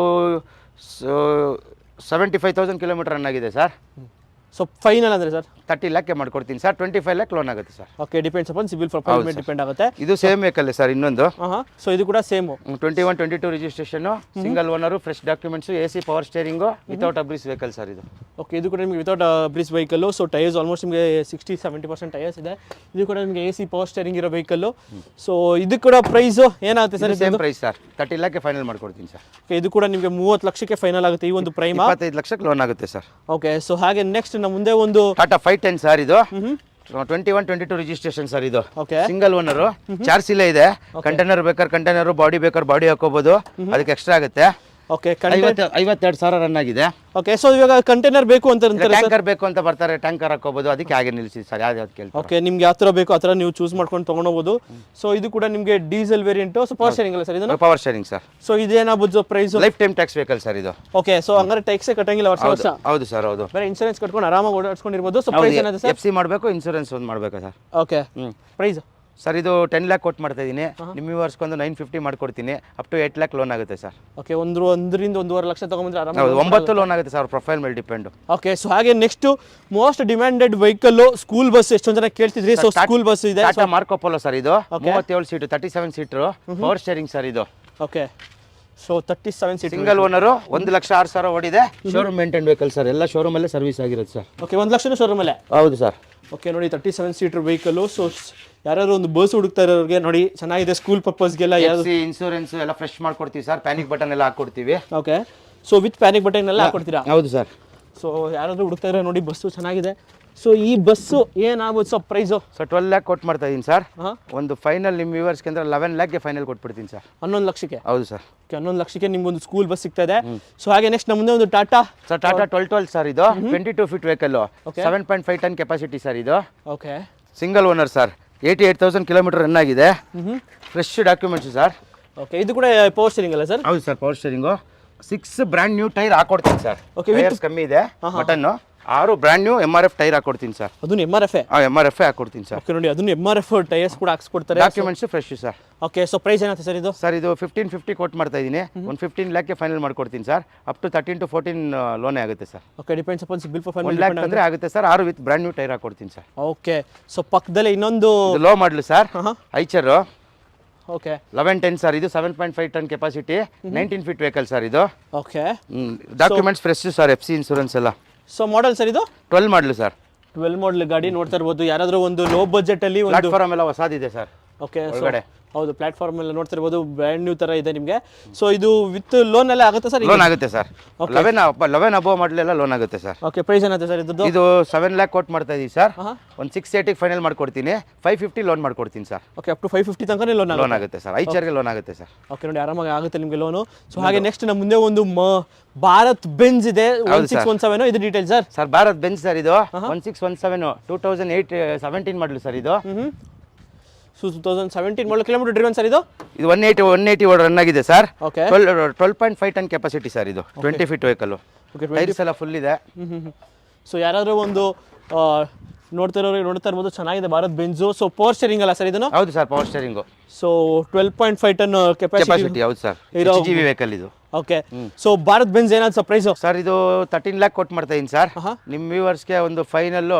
75,000 ಕಿಲೋಮೀಟರ್ ರನ್ ಆಗಿದೆ ಸರ್. ಸೊ ಫೈನಲ್ ಅಂದರೆ ಸರ್ 30 ಲ್ಯಾಕ್ಗೆ ಮಾಡ್ಕೊಡ್ತೀನಿ ಸರ್. 25 ಲ್ಯಾಕ್ ಲೋನ್ ಆಗುತ್ತೆ sir. Okay, depends upon CIBIL profile ಮೇಲೆ ಡಿಪೆಂಡ್ ಆಗುತ್ತೆ. ಇದು ಸೇಮ್ ವೆಹಿಕಲ್ ಸರ್. ಇನ್ನೊಂದು ಸೊ ಇದು ಕೂಡ same 2122 registration. Single owner. Fresh documents. AC power steering. Without ಅಬ್ರೀಸ್ ವೆಹಿಕಲ್ ಸರ್. ಇದು ಓಕೆ, ಇದು ಕೂಡ ನಿಮಗೆ ವಿತೌಟ್ ಅಬ್ರೀಸ್ ವೆಹಿಕಲ್. ಸೊ ಟೈರ್ಸ್ ಆಲ್ಮೋಸ್ಟ್ ನಿಮಗೆ 60-70% ಟೈರ್ಸ್ ಇದೆ. ಇದು ಕೂಡ ನಿಮಗೆ AC ಪವರ್ ಸ್ಟೇರಿಂಗ್ ಇರೋ ವೆಹಿಕಲ್. ಸೊ ಇದು ಕೂಡ ಪ್ರೈಸ್ ಏನಾಗುತ್ತೆ ಸರ್? Same price sir. 30 ಲ್ಯಾಕ್ಗೆ ಫೈನಲ್ ಮಾಡ್ಕೊಡ್ತೀನಿ ಸರ್. ಓಕೆ, ಇದು ಕೂಡ ನಿಮಗೆ 30 ಲಕ್ಷಕ್ಕೆ ಫೈನಲ್ ಆಗುತ್ತೆ. ಈ ಒಂದು ಪ್ರೈಮಾ 25 ಲಕ್ಷಕ್ಕೆ ಲೋನ್ ಆಗುತ್ತೆ ಸರ್. ಓಕೆ, ಸೊ ಹಾಗೆ ನೆಕ್ಸ್ಟ್ ನಮ್ಮ ಮುಂದೆ ಒಂದು ಟಾಟಾ 510 ಸರ್. ಇದು 21-22 ರಿಜಿಸ್ಟ್ರೇಷನ್ ಸರ್ ಇದು. ಓಕೆ ಸಿಂಗಲ್ ಓನರು, ಚಾರ್ಜ್ ಇಲ್ಲ ಇದೆ. ಕಂಟೈನರ್ ಬೇಕಾದ್ರೆ ಕಂಟೈನರ್, ಬಾಡಿ ಬೇಕಾದ್ರೆ ಬಾಡಿ ಹಾಕೋಬಹುದು, ಅದಕ್ಕೆ ಎಕ್ಸ್ಟ್ರಾ ಆಗುತ್ತೆ. ಓಕೆ 52,000 ರನ್ ಆಗಿದೆ. ಓಕೆ ಸೊ ಇವಾಗ ಕಂಟೈನರ್ ಬೇಕು ಅಂತ ಅಂತಾರೆ ಟ್ಯಾಂಕರ್ ಬೇಕು ಅಂತ ಬರ್ತಾರೆ, ಟ್ಯಾಂಕರ್ ಹಾಕೋಬಹುದು, ಅದಕ್ಕೆ ಹಾಗೆ ನಿಲ್ಲಿಸಿ ಸರ್. ಯಾವ್ದು ಕೇಳ್ತಾರೆ. ಓಕೆ ನಿಮ್ಗೆ ಯಾವ ಥರ ಬೇಕು ಆ ಥರ ನೀವು ಚೂಸ್ ಮಾಡ್ಕೊಂಡು ತೊಗೊಂಡೋಗ್ಬೋದು. ಸೊ ಇದು ಕೂಡ ನಿಮಗೆ diesel variant. So power steering ಅಲ್ಲ ಸರ್ ಇದನ್ನು? Power steering sir. ಸೊ ಇದೇನಾಗ್ಬೋದು ಪ್ರೈಸ್? ಲೈಫ್ ಟೈಮ್ ಟ್ಯಾಕ್ಸ್ ಬೇಕಲ್ಲ ಸರ್ ಇದು. ಓಕೆ ಸೊ ಹಂಗಾರೆ ಟ್ಯಾಕ್ಸೇ ಕಟ್ಟಂಗಿಲ್ಲ ವರ್ಷ ವರ್ಷ? ಹೌದು ಸರ್, ಹೌದು. ಬೇರೆ ಇನ್ಶೂರೆನ್ಸ್ ಕಟ್ಕೊಂಡು ಆರಾಮಾಗಿ ಓಡಾಡ್ಸ್ಕೊಂಡಿರ್ಬೋದು. ಸೊ ಪ್ರೈಸ್ ಏನಾಗುತ್ತೆ ಸರ್? FC ಮಾಡಬೇಕು, ಇನ್ಶೂರೆನ್ಸ್ ಒಂದು ಮಾಡಬೇಕಾ ಸರ್? ಓಕೆ ಪ್ರೈಸ್ ಸರ್ ಇದು 10 lakh ಕೊಟ್ಟು ಮಾಡ್ತಾ ಇದ್ದೀನಿ. ನಿಮ್ಮ ವ್ಯೂವರ್ಸ್ಗೊಂದು 950 ಮಾಡ್ಕೊಡ್ತೀನಿ. ಅಪ್ ಟು 8 lakh ಲೋನ್ ಆಗುತ್ತೆ ಸರ್. ಓಕೆ 1.5 ಲಕ್ಷ ತಗೊಂಡ್ರೆ ಆರಾಮಾಗಿ 9 ಲೋನ್ ಆಗುತ್ತೆ ಸರ್, ಪ್ರೊಫೈಲ್ ಮೇಲೆ ಡಿಪೆಂಡ್. ಓಕೆ ಸೊ ಹಾಗೆ next most demanded vehicle school bus. ಎಷ್ಟೊಂದು ಜನ ಕೇಳ್ತಿದ್ರಿ. ಸೊ ಸ್ಕೂಲ್ ಬಸ್ ಇದೆ, ಟಾಟಾ ಮಾರ್ಕೋ ಪೋಲೋ ಸರ್ ಇದು. 37 seat, 37 seater, power steering sir ಇದು. Okay so 37 seat, single owner, 1,06,000 ಓಡಿದೆ. ಶೋರೂಮ್ ಮೇಂಟೈನ್ ವೆಹಿಕಲ್ ಸರ್, ಎಲ್ಲ showroom ಅಲ್ಲೇ ಸರ್ವಿಸ್ ಆಗಿರುತ್ತೆ ಸರ್. ಓಕೆ 1 ಲಕ್ಷನೂ ಶೋರೂಮ್ ಅಲ್ಲೇ? ಹೌದು ಸರ್. ಓಕೆ ನೋಡಿ 37 ಸೀಟರ್ ವೆಹಿಕಲ್. ಸೊ ಯಾರು ಒಂದು ಬಸ್ ಹುಡುಕ್ತಾ ಇರೋರಿಗೆ ನೋಡಿ ಚೆನ್ನಾಗಿದೆ. ಸ್ಕೂಲ್ ಪರ್ಪಸ್ಗೆಲ್ಲ ಇನ್ಶೂರೆನ್ಸ್ ಎಲ್ಲ ಫ್ರೆಶ್ ಮಾಡ್ಕೊಡ್ತೀವಿ ಸರ್. ಪ್ಯಾನಿಕ್ ಬಟನ್ ಎಲ್ಲ ಹಾಕೊಡ್ತೀವಿ. Okay so with panic button ಎಲ್ಲ ಹಾಕೊಡ್ತೀರಾ? ಹೌದು ಸರ್. ಸೊ ಯಾರಾದ್ರೂ ಹುಡುಕ್ತಾ ಇರೋ ನೋಡಿ, ಬಸ್ಸು ಚೆನ್ನಾಗಿದೆ. ಸೊ ಈ ಬಸ್ಸು ಏನಾಗ್ಬೋದು ಸರ್ ಪ್ರೈಸು? ಸೊ 12 lakh ಕೊಟ್ಟು ಮಾಡ್ತಾ ಇದ್ದೀನಿ ಸರ್. ಒಂದು ಫೈನಲ್ ನಿಮ್ಮ ವ್ಯೂವರ್ಸ್ಗೆ ಅಂದ್ರೆ 11 lakhಗೆ ಫೈನಲ್ ಕೊಟ್ಬಿಡ್ತೀನಿ ಸರ್. 11 ಲಕ್ಷಕ್ಕೆ? ಹೌದು ಸರ್. ಓಕೆ 11 ಲಕ್ಷಕ್ಕೆ ನಿಮ್ಗೊಂದು ಸ್ಕೂಲ್ ಬಸ್ ಸಿಗ್ತಾ ಇದೆ. ಸೊ ಹಾಗೆ ನೆಕ್ಸ್ಟ್ ನಮ್ಮ ಮುಂದೆ ಒಂದು ಟಾಟಾ ಸರ್, ಟಾಟಾ 1212 ಸರ್ ಇದು. 22 feet vehicle, 7.5 ton capacity sir ಇದು. Okay single owner sir. 88,000 kilometre run ಆಗಿದೆ. Fresh documents sir. ಓಕೆ ಇದು ಕೂಡ ಪವರ್ ಸ್ಟೀರಿಂಗ್ ಅಲ್ಲ ಸರ್? ಹೌದು sir, power steering. 6 brand new tyre ಹಾಕೊಡ್ತೀನಿ ಸರ್. ಓಕೆ ಟೈರ್ಸ್ ಕಮ್ಮಿ ಇದೆ, ಬಟನ್ನು 6 ಬ್ರ್ಯಾಂಡ್ ನ್ಯೂ MRF ಟೈರ್ ಹಾಕೊಡ್ತೀನಿ ಸರ್. ಅದನ್ನು MRF? MRF ಹಾಕೊಡ್ತೀನಿ ಸರ್. ಓಕೆ ನೋಡಿ ಅದನ್ನು MRF ಟೈರ್ಸ್ ಕೂಡ ಹಾಕ್ಸ್ಕೊಡ್ತಾರೆ. Documents fresh sir. Okay so price ಏನಾಗುತ್ತೆ ಸರ್ ಇದು? ಸರ್ ಇದು 1550 ಕೊಟ್ಟು ಮಾಡ್ತಾ ಇದ್ದೀನಿ. ಒಂದು 15 lakhಗೆ ಫೈನಲ್ ಮಾಡ್ಕೊಡ್ತೀನಿ ಸರ್. ಅಪ್ ಟು 13 to 14 ಲೋನೇ ಆಗುತ್ತೆ sir. Okay depends upon CIBIL profile. 1 lakh ಅಂದರೆ ಆಗುತ್ತೆ sir. 6 with brand new tyre ಹಾಕೊಡ್ತೀನಿ ಸರ್. ಓಕೆ ಸೊ ಪಕ್ಕದಲ್ಲೇ ಇನ್ನೊಂದು ಲೋ ಮಾಡಲು ಸರ್, ಐಚರು. ಓಕೆ 1110 ಸರ್ ಇದು. 7.5 ton capacity, 19 feet vehicle sir ಇದು. Okay documents fresh sir, FC insurance ಎಲ್ಲ. ಸೊ ಮಾಡೆಲ್ ಸರ್ ಇದು? 12 ಮಾಡಲು ಸರ್. 12 ಮಾಡಲ್ ಗಾಡಿ ನೋಡ್ತಾ ಇರ್ಬೋದು. ಯಾರಾದರೂ ಒಂದು ಲೋ ಬಜೆಟ್ ಅಲ್ಲಿ ಒಂದು ಪ್ಲಾಟ್ಫಾರ್ಮ್ ಎಲ್ಲ ಹೊಸದಿದೆ ಸರ್. ಓಕೆ ಒಳಗಡೆ ಹೌದು ಪ್ಲಾಟ್ಫಾರ್ಮ್ ಎಲ್ಲ ನೋಡ್ತಾ ಇರ್ಬೋದು, ಬ್ರ್ಯಾಂಡ್ ನ್ಯೂ ತರ ಇದೆ ನಿಮಗೆ. ಸೊ ಇದು ವಿತ್ ಲೋನ್ ಎಲ್ಲ ಆಗುತ್ತೆ ಸರ್? ಲೋನ್ ಆಗುತ್ತೆ ಸರ್. 11 ಅಬೋವ್ ಮಾಡಲ್ ಎಲ್ಲ ಲೋನ್ ಆಗುತ್ತೆ ಸರ್. ಓಕೆ ಪ್ರೈಸ್ ಏನಾಗುತ್ತೆ ಸರ್ ಇದು? ಇದು 7 lakh ಕೊಟ್ಟು ಮಾಡ್ತಾ ಇದೀವಿ ಸರ್. ಒಂದು 680 ಫೈನಲ್ ಮಾಡ್ಕೊಡ್ತೀನಿ. 550 ಲೋನ್ ಮಾಡ್ಕೊಡ್ತೀನಿ ಸರ್. ಓಕೆ ಅಪ್ ಟು 550 ತನಕ ಲೋನ್ ಆಗುತ್ತೆ ಸರ್. ಐಚರ್ಗೆ ಲೋನ್ ಆಗುತ್ತೆ ಸರ್. ಓಕೆ ನೋಡಿ ಆರಾಮಾಗಿ ಆಗುತ್ತೆ ನಿಮಗೆ ಲೋನು. ಸೊ ಹಾಗೆ ನೆಕ್ಸ್ಟ್ ನಮ್ಮ ಮುಂದೆ ಒಂದು ಭಾರತ್ ಬೆಂಜ್ ಇದೆ 1617. ಇದು detail sir? Sir Bharat Benz sir ಇದು. 1617 2017 ಮಾಡಲು ಸರ್ ಇದು. 2017 ಮಾಡಲ್. ಕಿಲೋಮೀಟರ್ ಡ್ರಿವನ್ ಸರ್ ಇದು? ಇದು 180 ರನ್ ಆಗಿದೆ sir. Okay 12.5 ton capacity sir ಇದು. 20 ಫೀಟ್ ವೆಹಿಕಲ್. ಓಕೆ ಟೈರ್ಸ್ ಎಲ್ಲ ಫುಲ್ ಇದೆ. ಸೊ ಯಾರಾದರೂ ಒಂದು ನೋಡ್ತಾ ಇರ್ಬೋದು, ಚೆನ್ನಾಗಿದೆ Bharat Benz. So power steering ಅಲ್ಲ ಸರ್ ಇದನ್ನು? ಹೌದು sir, power steering. So 12.5 ton capacity. ಹೌದು ಸರ್, HGV ವೆಹಿಕಲ್ ಇದು. ಓಕೆ ಸೊ ಭಾರತ್ ಬೆಂಜ್ ಏನಾದ್ರು ಸರ್ ಪ್ರೈಸು? ಸರ್ ಇದು 13 lakh ಕೊಟ್ಟು ಮಾಡ್ತಾ ಇದ್ದೀನಿ ಸರ್. ನಿಮ್ಮ ವ್ಯೂವರ್ಸ್ಗೆ ಒಂದು ಫೈನಲ್ಲು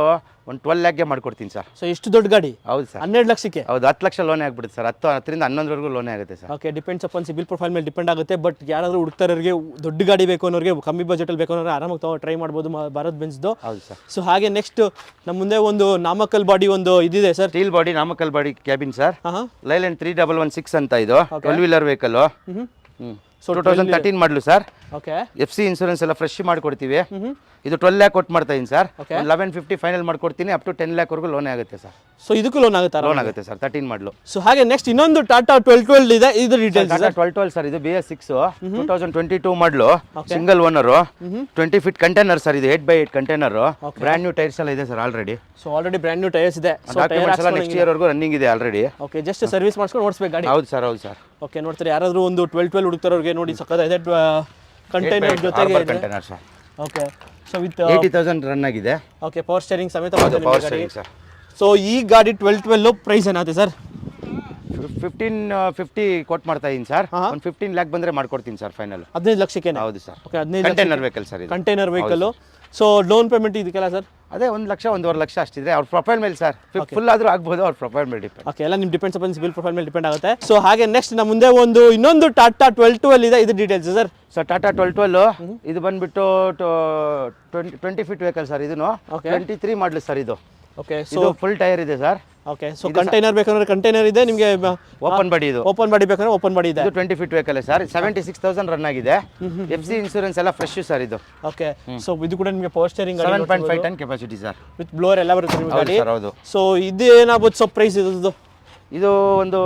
ಒಂದು 12 lakhಗೆ ಮಾಡ್ಕೊಡ್ತೀನಿ ಸರ್. ಸೊ ಎಷ್ಟು ದೊಡ್ಡ ಗಾಡಿ? ಹೌದು ಸರ್. 12 ಲಕ್ಷಕ್ಕೆ? ಹೌದು, 10 ಲಕ್ಷ ಲೋನೇ ಆಗ್ಬಿಡುತ್ತೆ ಸರ್. 10ರಿಂದ 11ವರೆಗೂ ಲೋನೇ ಆಗುತ್ತೆ sir. Okay depends upon CIBIL profile ಮೇಲೆ ಡಿಪೆಂಡ್ ಆಗುತ್ತೆ. ಬಟ್ ಯಾರಾದರೂ ಹುಡುಕ್ತಾರೋರಿಗೆ ದೊಡ್ಡ ಗಾಡಿ ಬೇಕು ಅನ್ನೋರಿಗೆ, ಕಮ್ಮಿ ಬಜೆಟಲ್ಲಿ ಬೇಕು ಅನ್ನೋರಿಗೆ ಆರಾಮಾಗಿ ಟ್ರೈ ಮಾಡ್ಬೋದು ಭಾರತ್ ಬೆಂಜ್ದು. ಹೌದು ಸರ್. ಸೊ ಹಾಗೆ ನೆಕ್ಸ್ಟ್ ನಮ್ಮ ಮುಂದೆ ಒಂದು ನಾಮಕಲ್ ಬಾಡಿ ಒಂದು ಇದಿದೆ sir. Steel body Namakkal body cabin sir. Leyland 3116 ಅಂತ ಇದು. 12 ವೀಲರ್ ವೆಹಿಕಲ್. ಸೊ 2013 ಮಾಡಲು ಸರ್. ಓಕೆ FC ಇನ್ಶೂರೆನ್ಸ್ ಎಲ್ಲ ಫ್ರೆಶ್ ಮಾಡ್ಕೊಡ್ತೀವಿ. ಇದು 12 lakh ಕೊಟ್ಟು ಮಾಡ್ತಾ ಇದ್ದೀನಿ ಸರ್. 1150 ಫೈನಲ್ ಮಾಡ್ಕೊಡ್ತೀನಿ. ಅಪ್ ಟು 10 lakh ವರೆಗೂ ಲೋನೇ ಆಗುತ್ತೆ ಸರ್. ಸೊ ಇದಕ್ಕೂ ಲೋನ್ ಆಗುತ್ತೆ? ಲೋನ್ ಆಗುತ್ತೆ ಸರ್, 13 ಮಾಡಲು. ಸೊ ಹಾಗೆ ನೆಕ್ಸ್ಟ್ ಇನ್ನೊಂದು ಟಾಟಾ 1212 ಇದೆ. ಇದು ಡೀಟೇಲ್ಸ್? ಟಾಟಾ 1212 ಸರ್ ಇದು BS6 2022 ಮಾಡಲು. Single owner. 20 feet container sir ಇದು. 8x8 container. Brand new tyres ಎಲ್ಲ ಇದೆ sir already. So already brand new tyres ಇದೆ. ಡಾಕ್ಯುಮೆಂಟ್ಸ್ ಎಲ್ಲ ನೆಕ್ಸ್ಟ್ ಇಯರ್ ವರೆಗೂ ರನ್ನಿಂಗ್ ಇದೆ ಆಲ್ರೆಡಿ. ಓಕೆ ಜಸ್ಟ್ ಸರ್ವಿಸ್ ಮಾಡಿಸ್ಕೊಂಡು ಓಡಿಸ್ಬೇಕು ಗಾಡಿ? ಹೌದು ಸರ್, ಹೌದು ಸರ್. ಓಕೆ ನೋಡ್ತಾರೆ ಯಾರಾದರೂ ಒಂದು 1212 ಹುಡುಕ್ತಾರೋರಿಗೆ ನೋಡಿ ಸಕ್ಕತ್ತಾಗಿದೆ ಕಂಟೈನರ್ ಜೊತೆಗೆ container sir. Okay so with 80,000 run ಆಗಿದೆ. ಓಕೆ ಪವರ್ ಸ್ಟೇರಿಂಗ್ ಸಮೇತ ಪವರ್ ಸ್ಟೇರಿಂಗ್ ಸರ್. ಸೊ ಈ ಗಾಡಿ 1212 ಪ್ರೈಸ್ ಏನಾಗುತ್ತೆ ಸರ್? 1550 ಕೊಟ್ಟು ಮಾಡ್ತಾ ಇದ್ದೀನಿ ಸರ್. ಒಂದು 15 lakh ಬಂದರೆ ಮಾಡ್ಕೊಡ್ತೀನಿ ಸರ್ ಫೈನಲ್. 15 ಲಕ್ಷಕ್ಕೆ? ಹೌದು sir. Okay 15 container vehicle sir ಇದು. Container vehicle. So down payment ಇದಕ್ಕೆಲ್ಲ ಸರ್? ಅದೇ 1 ಲಕ್ಷ 1.5 ಲಕ್ಷ ಅಷ್ಟಿದ್ರೆ ಅವ್ರ ಪ್ರೊಫೈಲ್ ಮೇಲೆ ಸರ್. ಫುಲ್ ಆದರೂ ಆಗ್ಬೋದು, ಅವ್ರ ಪ್ರೊಫೈಲ್ ಮೇಲೆ ಡಿಪೆಂಡ್. ಓಕೆ ಎಲ್ಲ ನಿಮ್ಮ ಡಿಪೆಂಡ್ಸ್ ಅಪಾನ್ ಸಿಬಿಲ್ ಪ್ರೊಫೈಲ್ ಮೇಲೆ ಡಿಪೆಂಡ್ ಆಗುತ್ತೆ. ಸೊ ಹಾಗೆ ನೆಕ್ಸ್ಟ್ ನಮ್ಮ ಮುಂದೆ ಒಂದು ಇನ್ನೊಂದು ಟಾಟಾ 1212 ಇದೆ. ಇದು ಡೀಟೇಲ್ಸ್ ಸರ್? ಸರ್ ಟಾಟಾ 1212 ಇದು ಬಂದ್ಬಿಟ್ಟು 20 ಫೀಟ್ ವೆಹಿಕಲ್ ಸರ್. ಇದನ್ನು 23 ಮಾಡಲು ಸರ್ ಇದು. ಓಕೆ ಸೊ ಇದು ಫುಲ್ ಟೈರ್ ಇದೆ ಸರ್. ಓಕೆ ಸೊ ಕಂಟೈನರ್ ಬೇಕಂದ್ರೆ ಕಂಟೈನರ್ ಇದೆ ನಿಮಗೆ, ಓಪನ್ ಬಾಡಿ ಇದು. ಓಪನ್ ಬಾಡಿ ಬೇಕಂದ್ರೆ ಓಪನ್ ಬಾಡಿ ಇದೆ. ಇದು 20 ಫೀಟ್ ವೆಹಿಕಲ್ ಸರ್. 76,000 ರನ್ ಆಗಿದೆ. FC ಇನ್ಶೂರೆನ್ಸ್ ಎಲ್ಲ ಫ್ರೆಶ್ ಸರ್ ಇದು. ಓಕೆ ಸೊ ಇದು ಕೂಡ ನಿಮಗೆ power steering 7.5 ton capacity sir. With blower ಎಲ್ಲ ಬರುತ್ತೆ ನಿಮಗೆ ಗಾಡಿ. ಸರ್ ಹೌದು. ಸೊ ಇದು ಏನಾಗ್ಬೋದು ಸೊ ಪ್ರೈಸ್ ಇದು? ಇದು ಒಂದು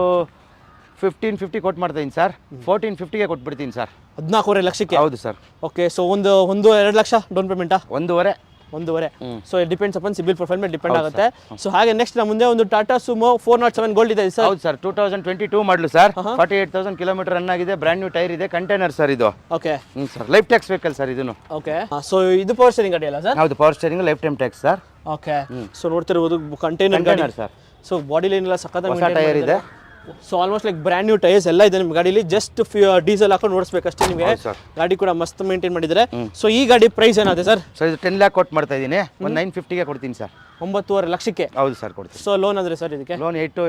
1550 ಕೊಟ್ಟು ಮಾಡ್ತಾ ಇದ್ದೀನಿ ಸರ್. 1450ಗೆ ಕೊಟ್ಬಿಡ್ತೀನಿ ಸರ್. 14.5 ಲಕ್ಷಕ್ಕೆ. ಹೌದು ಸರ್. ಓಕೆ ಸೊ ಒಂದು 2 ಲಕ್ಷ ಡೌನ್ ಪೇಮೆಂಟಾ? 1.5. So it depends upon CIBIL profile ಮೇಲೆ ಡಿಪೆಂಡ್ ಆಗುತ್ತೆ. ಸೊ ಹಾಗೆ ನೆಕ್ಸ್ಟ್ ನಮ್ಮ ಮುಂದೆ ಒಂದು ಟಾಟಾ ಸುಮೋ 407 ಗೋಲ್ಡ್ ಇದೆ ಸರ್. ಹೌದು sir. 2022 model sir. 48,000 kilometre run ಆಗಿದೆ. ಬ್ರ್ಯಾಂಡ್ ನ್ಯೂ ಟೈರ್ ಇದೆ. ಕಂಟೈನರ್ ಸರ್ ಇದು. Okay sir life tax vehicle sir ಇದನ್ನು. ಓಕೆ ಸೊ ಇದು ಪವರ್ ಸ್ಟೇರಿಂಗ್ ಗಾಡಿ ಅಲ್ಲ ಸರ್? ಹೌದು power steering life time tax sir. Okay so ನೋಡ್ತಿರ್ಬೋದು ಕಂಟೈನರ್ ಗಾಡಿ ಸರ್. ಸೊ ಬಾಡಿ ಲೈನ್ ಎಲ್ಲ ಸಖತ್ತಾಗಿ ಟೈರ್ ಇದೆ. So almost like brand new tyres ಎಲ್ಲ ಇದೆ ನಿಮ್ಮ ಗಾಡಿಲಿ. ಜಸ್ಟ್ ಡೀಸೆಲ್ ಹಾಕೊಂಡು ನೋಡಿಸ್ಬೇಕಷ್ಟೇ ನಿಮಗೆ. ಗಾಡಿ ಕೂಡ ಮಸ್ತ್ ಮೇಂಟೈನ್ ಮಾಡಿದ್ದಾರೆ. ಸೊ ಈ ಗಾಡಿ ಪ್ರೈಸ್ ಏನಾಗುತ್ತೆ ಸರ್? ಸೊ ಇದು 10 ಲ್ಯಾಕ್ ಕೊಟ್ಟು ಮಾಡ್ತಾ ಇದ್ದೀನಿ. ಒಂದು 950ಗೆ ಕೊಡ್ತೀನಿ ಸರ್. 9.5 ಲಕ್ಷಕ್ಕೆ. ಹೌದು ಸರ್ ಕೊಡ್ತೀನಿ. ಸೊ ಲೋನ್ ಆದರೆ ಸರ್ ಇದಕ್ಕೆ? ಲೋನ್ 8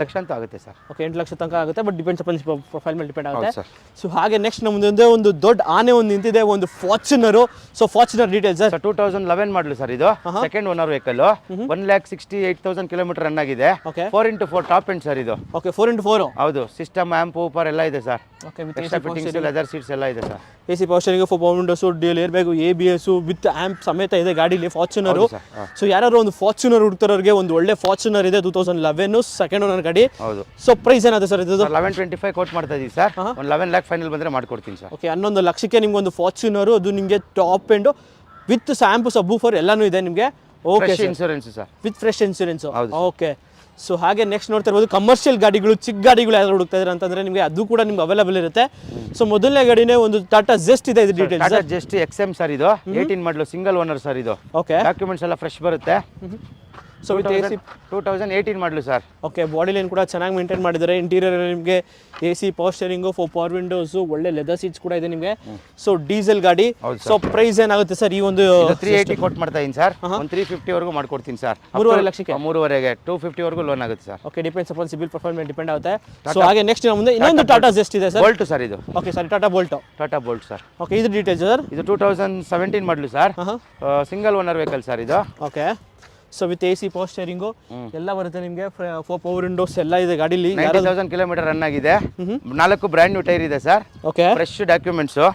ಲಕ್ಷ ಅಂತ ಆಗುತ್ತೆ ಸರ್. ಓಕೆ 8 ಲಕ್ಷ ತನಕ ಆಗುತ್ತೆ. ಬಟ್ ಡಿಪೆಂಡ್ಸ್ ಅಪಾನ್ ಪ್ರೊಫೈಲ್ ಮೇಲೆ ಡಿಪೆಂಡ್ ಆಗುತ್ತೆ ಸರ್. ಸೊ ಹಾಗೆ ನೆಕ್ಸ್ಟ್ ನಮ್ಮದು ಒಂದು ದೊಡ್ಡ ಆನೆ ಒಂದು ನಿಂತಿದೆ, ಒಂದು Fortuner. So Fortuner details sir? 2011 model sir ಇದು. Second owner vehicle. 1,68,000 kilometre run ಆಗಿದೆ. Okay 4x4 top end sir ಇದು. Okay 4x4. ಹೌದು. ಸಿಸ್ಟಮ್ ಆಂಪ್ ಊಪರ್ ಎಲ್ಲ ಇದೆ sir. Okay with extra fittings leather seats ಎಲ್ಲ ಇದೆ sir. AC power steering, 4 power windows, dual air bag, ABS with amp ಸಮೇತ ಇದೆ ಗಾಡೀಲಿ ಫಾರ್ಚುನರು. ಸೊ ಯಾರು ಒಂದು ಫಾರ್ಚುನರ್ ಹುಡುಕ್ತಾರವ್ರಿಗೆ ಒಂದು ಒಳ್ಳೆ ಫಾರ್ಚುನರ್ ಇದೆ. 2011 ಸೆಕೆಂಡ್ ಓನರ್ ಗಾಡಿ. ಹೌದು. ಸೊ ಪ್ರೈಸ್ ಏನಾಗುತ್ತೆ ಸರ್ ಇದು? 1125 ಕೋಟ್ ಮಾಡ್ತಾ ಇದೀವಿ ಸರ್. ಒಂದು 11 ಲ್ಯಾಕ್ ಫೈನಲ್ ಬಂದ್ರೆ ಮಾಡ್ಕೊಡ್ತೀನಿ ಸರ್. ಓಕೆ 11 ಲಕ್ಷಕ್ಕೆ ನಿಮ್ಗೆ ಒಂದು ಫಾರ್ಚುನರು, ಅದು ನಿಮಗೆ ಟಾಪ್ ಎಂಡು ವಿತ್ ಸ್ಯಾಂಪು ಸಬ್ಬೂಫರ್ ಎಲ್ಲಾನು ಇದೆ ನಿಮಗೆ. Okay insurance sir. With fresh insurance. Okay so ಹಾಗೆ ನೆಕ್ಸ್ಟ್ ನೋಡ್ತಾ ಇರ್ಬೋದು ಕಮರ್ಷಿಯಲ್ ಗಾಡಿಗಳು, ಚಿಕ್ಕ ಗಾಡಿಗಳು ಯಾರು ಹುಡುಕ್ತಾ ಇದ್ದಾರೆ ಅಂತಂದ್ರೆ ನಿಮಗೆ ಅದು ಕೂಡ ನಿಮ್ಗೆ ಅವೈಲೇಬಲ್ ಇರುತ್ತೆ. ಸೊ ಮೊದಲನೇ ಗಾಡಿನೇ ಒಂದು ಟಾಟಾ ಜೆಸ್ಟ್ ಇದೆ. ಇದು details Tata just XM sir ಇದು. 18 ಮಾಡಲು ಸಿಂಗಲ್ ಓನರ್ ಸರ್ ಇದು. ಓಕೆ ಡಾಕ್ಯುಮೆಂಟ್ಸ್ ಎಲ್ಲ ಫ್ರೆಶ್ ಬರುತ್ತೆ. ಸೊ ವಿತ್ AC 2018 ಮಾಡಲು ಸರ್. ಓಕೆ ಬಾಡಿ ಲೈನ್ ಕೂಡ ಚೆನ್ನಾಗಿ ಮೇಂಟೈನ್ ಮಾಡಿದ್ದಾರೆ. ಇಂಟೀರಿಯರ್ ನಿಮಗೆ AC power steering, 4 power windows, ಒಳ್ಳೆ ಲೆದರ್ ಸೀಟ್ಸ್ ಕೂಡ ಇದೆ ನಿಮಗೆ. ಸೊ ಡೀಸೆಲ್ ಗಾಡಿ. ಸೊ ಪ್ರೈಸ್ ಏನಾಗುತ್ತೆ ಸರ್ ಈ ಒಂದು? 380 ಕೊಟ್ಟು ಮಾಡ್ತಾ ಇದ್ದೀನಿ ಸರ್. ಒಂದು 350 ವರೆಗೂ ಮಾಡ್ಕೊಡ್ತೀನಿ ಸರ್. 3.5 ಲಕ್ಷಕ್ಕೆ. 3.5ಗೆ 250 ವರೆಗೂ ಲೋನ್ ಆಗುತ್ತೆ sir. Okay depends upon CIBIL profile ಮೇಲೆ ಡಿಪೆಂಡ್ ಆಗುತ್ತೆ. ಸೊ ಹಾಗೆ ನೆಕ್ಸ್ಟ್ ಮುಂದೆ ಇನ್ನೊಂದು ಟಾಟಾ ಜೆಸ್ಟ್ ಇದೆ ಸರ್. ಬೋಲ್ಟ್ ಸರ್ ಇದು. Okay sir Tata Bolt. Tata Bolt sir. Okay ಇದು ಡೀಟೇಲ್ಸ್ ಸರ್? ಇದು 2017 model sir. Single owner vehicle sir ಇದು. Okay so with AC power steering ಎಲ್ಲ ಬರುತ್ತೆ ನಿಮಗೆ. 4 ಪವರ್ ವಿಂಡೋಸ್ ಎಲ್ಲ ಇದೆ ಗಾಡೀಲಿ. 90,000 ಕಿಲೋಮೀಟರ್ ರನ್ ಆಗಿದೆ. 4 ಬ್ರ್ಯಾಂಡ್ ನ್ಯೂ ಟೈರ್ ಇದೆ sir. Okay fresh documents.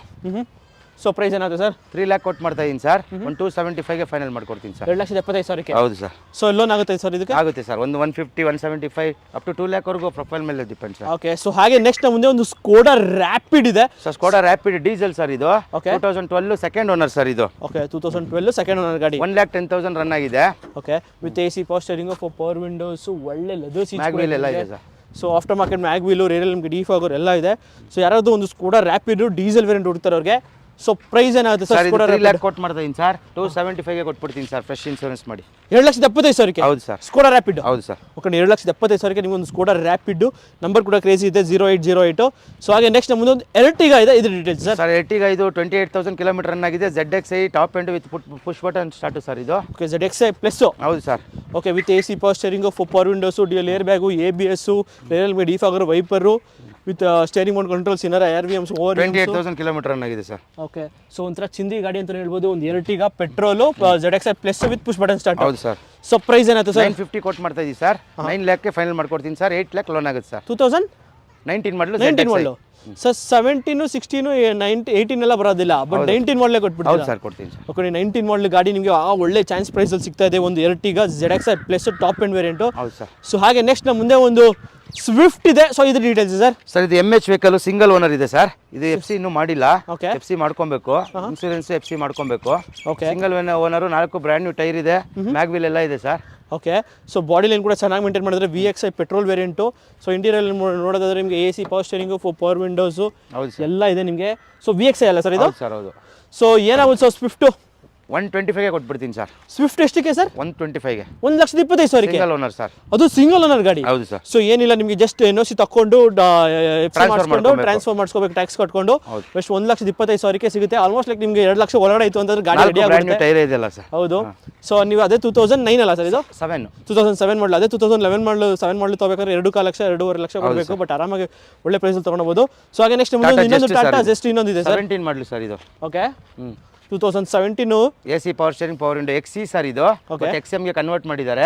So price ಏನಾಗುತ್ತೆ ಸರ್? 3 ಲ್ಯಾಕ್ ಕೊಟ್ಟು ಮಾಡ್ತಾ ಇದ್ದೀನಿ ಸರ್. ಒಂದು 275ಗೆ ಫೈನಲ್ ಮಾಡ್ಕೊಡ್ತೀನಿ ಸರ್. 2,75,000. ಹೌದು ಸರ್. ಸೊ ಲೋನ್ ಆಗುತ್ತೆ ಸರ್ ಇದಕ್ಕೆ? ಆಗುತ್ತೆ ಸರ್. ಒಂದು 150, 175 ಅಪ್ ಟು 2 ಲ್ಯಾಕ್ ವರೆಗೂ ಪ್ರೊಫೈಲ್ ಮೇಲೆ ಡಿಪೆಂಡ್ ಸರ್. ಓಕೆ ಸೊ ಹಾಗೆ ನೆಕ್ಸ್ಟ್ ಮುಂದೆ ಒಂದು ಸ್ಕೋಡಾ ರ್ಯಾಪಿಡ್ ಇದೆ. Sir Skoda rapid diesel sir ಇದು. ಓಕೆ 2012 ಸೆಕೆಂಡ್ ಓನರ್ ಸರ್ ಇದು. ಓಕೆ 2012 ಸೆಕೆಂಡ್ ಓನರ್ ಗಾಡಿ. 1,10,000 ರನ್ ಆಗಿದೆ. Okay with AC power steering, 4 power Windows, ಒಳ್ಳೆ ಲೆದರ್ ಸೀಟ್ಸ್ ಮ್ಯಾಗ್ವೀಲ್ ಎಲ್ಲ ಇದೆ sir. So after market mag wheel, ರೇರಲ್ಲಿ ನಿಮಗೆ defogger ಎಲ್ಲ ಇದೆ. ಸೊ ಯಾರಾದರೂ ಒಂದು ಸ್ಕೋಡಾ ರ್ಯಾಪಿಡ್ ಡೀಸೆಲ್ ವೇರಿಯಂಟ್ ಹುಡುಕ್ತಾರೆ ಅವ್ರಿಗೆ. ಸೊ ಪ್ರೈಸ್ ಏನಾಗುತ್ತೆ ಸರ್? 3 ಲ್ಯಾಕ್ ಕೊಟ್ಟು ಮಾಡ್ತಾ ಇದ್ದೀನಿ ಸರ್. 275ಗೆ ಕೊಟ್ಬಿಡ್ತೀನಿ ಸರ್ ಫ್ರೆಶ್ ಇನ್ಶೂರೆನ್ಸ್ ಮಾಡಿ. 2,75,000. ಹೌದು ಸರ್. Skoda rapid. ಹೌದು ಸರ್. ಓಕೆ 2,75,000 ನಿಮ್ಗೆ ಒಂದು ಸ್ಕೋಡಾ ರ್ಯಾಪಿಡ್. ನಂಬರ್ ಕೂಡ ಕ್ರೇಜಿ ಇದೆ 0808. ಸೊ ಹಾಗೆ ನೆಕ್ಸ್ಟ್ ಮುಂದೆ ಒಂದು ಎರ್ಟಿಗಾ ಇದೆ. ಇದು ಡೀಟೇಲ್ಸ್ ಸರ್? ಸರ್ ಎರ್ಟಿಗಾ ಇದು 28,000 ಕಿಲೋಮೀಟರ್ ರನ್ ಆಗಿದೆ. ZXi top end with push button start sir ಇದು. Okay ZXi plus. ಹೌದು sir. Okay with AC power steering, 4 power windows, dual air bag, ABS, ರೇರಲ್ಲಿ ನಿಮಗೆ defogger, wiper with steering mount controls, inner ARVMs, 28,000 kilometre run ಆಗಿದೆ sir. Okay so ಒಂಥರ ಚಿಂದಿ ಗಾಡಿ ಅಂತ ಹೇಳ್ಬೋದು. ಒಂದು Ertiga petrol, ZXi plus with push button start. ಹೌದು ಸರ್. ಸೊ ಪ್ರೈಸ್ ಏನಾಯ್ತು ಸರ್? 950 ಕೊಟ್ಟು ಮಾಡ್ತಾ ಇದ್ದೀವಿ ಸರ್. 9 ಲ್ಯಾಕ್ಗೆ ಫೈನಲ್ ಮಾಡ್ಕೊಡ್ತೀನಿ ಸರ್. 8 ಲ್ಯಾಕ್ ಲೋನ್ ಆಗುತ್ತೆ ಸರ್. 2019 ಮಾಡಲು ಸರ್. 17, 16, 18 ಎಲ್ಲ ಬರೋದಿಲ್ಲ. ಬಟ್ 19 ಮಾಡಲೇ ಕೊಟ್ಬಿಡ್ತೀರಾ? ಹೌದು ಸರ್ ಕೊಡ್ತೀನಿ ಸರ್. ಓಕೆ 19 ಮಾಡಲ್ ಗಾಡಿ ನಿಮಗೆ ಆ ಒಳ್ಳೆ ಚಾನ್ಸ್ ಪ್ರೈಸಲ್ಲಿ ಸಿಗ್ತಾ ಇದೆ. ಒಂದು Ertiga ZXi plus top end variant. ಹೌದು ಸರ್. ಸೊ ಹಾಗೆ ನೆಕ್ಸ್ಟ್ ನಮ್ಮ ಮುಂದೆ ಒಂದು ಸ್ವಿಫ್ಟ್ ಇದೆ. ಸೊ ಇದು ಡೀಟೇಲ್ಸ್ ಸರ್? ಸರ್ ಇದು MH ವೆಹಿಕಲ್ ಸಿಂಗಲ್ ಓನರ್ ಇದೆ ಸರ್. ಇದು FC ಇನ್ನೂ ಮಾಡಿಲ್ಲ. ಓಕೆ FC ಮಾಡ್ಕೊಬೇಕು. ಇನ್ಶೂರೆನ್ಸ್ FC ಮಾಡ್ಕೊಬೇಕು. Okay single owner. 4 brand new tyre ಇದೆ. ಮ್ಯಾಗ್ವೀಲ್ ಎಲ್ಲ ಇದೆ sir. Okay so body line ಕೂಡ ಚೆನ್ನಾಗಿ ಮೇಂಟೈನ್ ಮಾಡಿದ್ರೆ. VXi petrol variant. So interior ನೋಡೋದಾದ್ರೆ ನಿಮಗೆ AC power steering, 4 power windows ಎಲ್ಲ ಇದೆ ನಿಮಗೆ. ಸೊ VXi ಅಲ್ಲ ಸರ್ ಇದು? ಸರ್ ಹೌದು. ಸೊ ಏನಾಗುತ್ತೆ ಸರ್ ಸ್ವಿಫ್ಟು? 125ಗೆ ಕೊಟ್ಬಿಡ್ತೀನಿ ಸರ್. ಸ್ವಿಫ್ಟ್ ಎಷ್ಟಕ್ಕೆ ಸರ್? 125ಗೆ. 1,25,000 single owner sir. ಅದು ಸಿಂಗಲ್ ಓನರ್ ಗಾಡಿ. ಹೌದು ಸರ್. ಸೊ ಏನಿಲ್ಲ ನಿಮಗೆ ಜಸ್ಟ್ NOC ತಕೊಂಡು ಟ್ರಾನ್ಸ್ಫರ್ ಮಾಡಿಸ್ಕೋಬೇಕು, ಟ್ಯಾಕ್ಸ್ ಕಟ್ಕೊಂಡು ಎಷ್ಟು 1,25,000 ಸಿಗುತ್ತೆ. ಆಲ್ಮೋಸ್ಟ್ ಲೈಕ್ ನಿಮಗೆ 2 ಲಕ್ಷ ಒಳಗಡೆ ಆಯ್ತು ಅಂತಂದ್ರೆ ಗಾಡಿ ರೆಡಿ ಆಗುತ್ತೆ. ಟೈರ್ ಇದೆಯಲ್ಲ ಸರ್. ಹೌದು. ಸೊ ನೀವು ಅದೇ 2009 ಅಲ್ಲ ಸರ್ ಇದು? 2007 ಮಾಡಲು. ಅದೇ 2011 ಮಾಡಲು 7 ಮಾಡಲು ತಗೋಬೇಕಾದ್ರೆ 2.5 ಲಕ್ಷ 2.5 ಲಕ್ಷ ಕೊಡಬೇಕು. ಬಟ್ ಆರಾಮಾಗಿ ಒಳ್ಳೆ ಪ್ರೈಸಲ್ಲಿ ತಗೊಳ್ಬಹುದು. ಸೊ ಹಾಗೆ ನೆಕ್ಸ್ಟ್ ಇನ್ನೊಂದು ಟಾಟಾ ಜೆಸ್ಟ್ ಇನ್ನೊಂದಿದೆ ಸರ್. 17 ಮಾಡಲು ಸರ್ ಇದು. Okay 2017 A C power steering power window XC sir ಇದು XM ಗೆ ಕನ್ವರ್ಟ್ ಮಾಡಿದ್ದಾರೆ.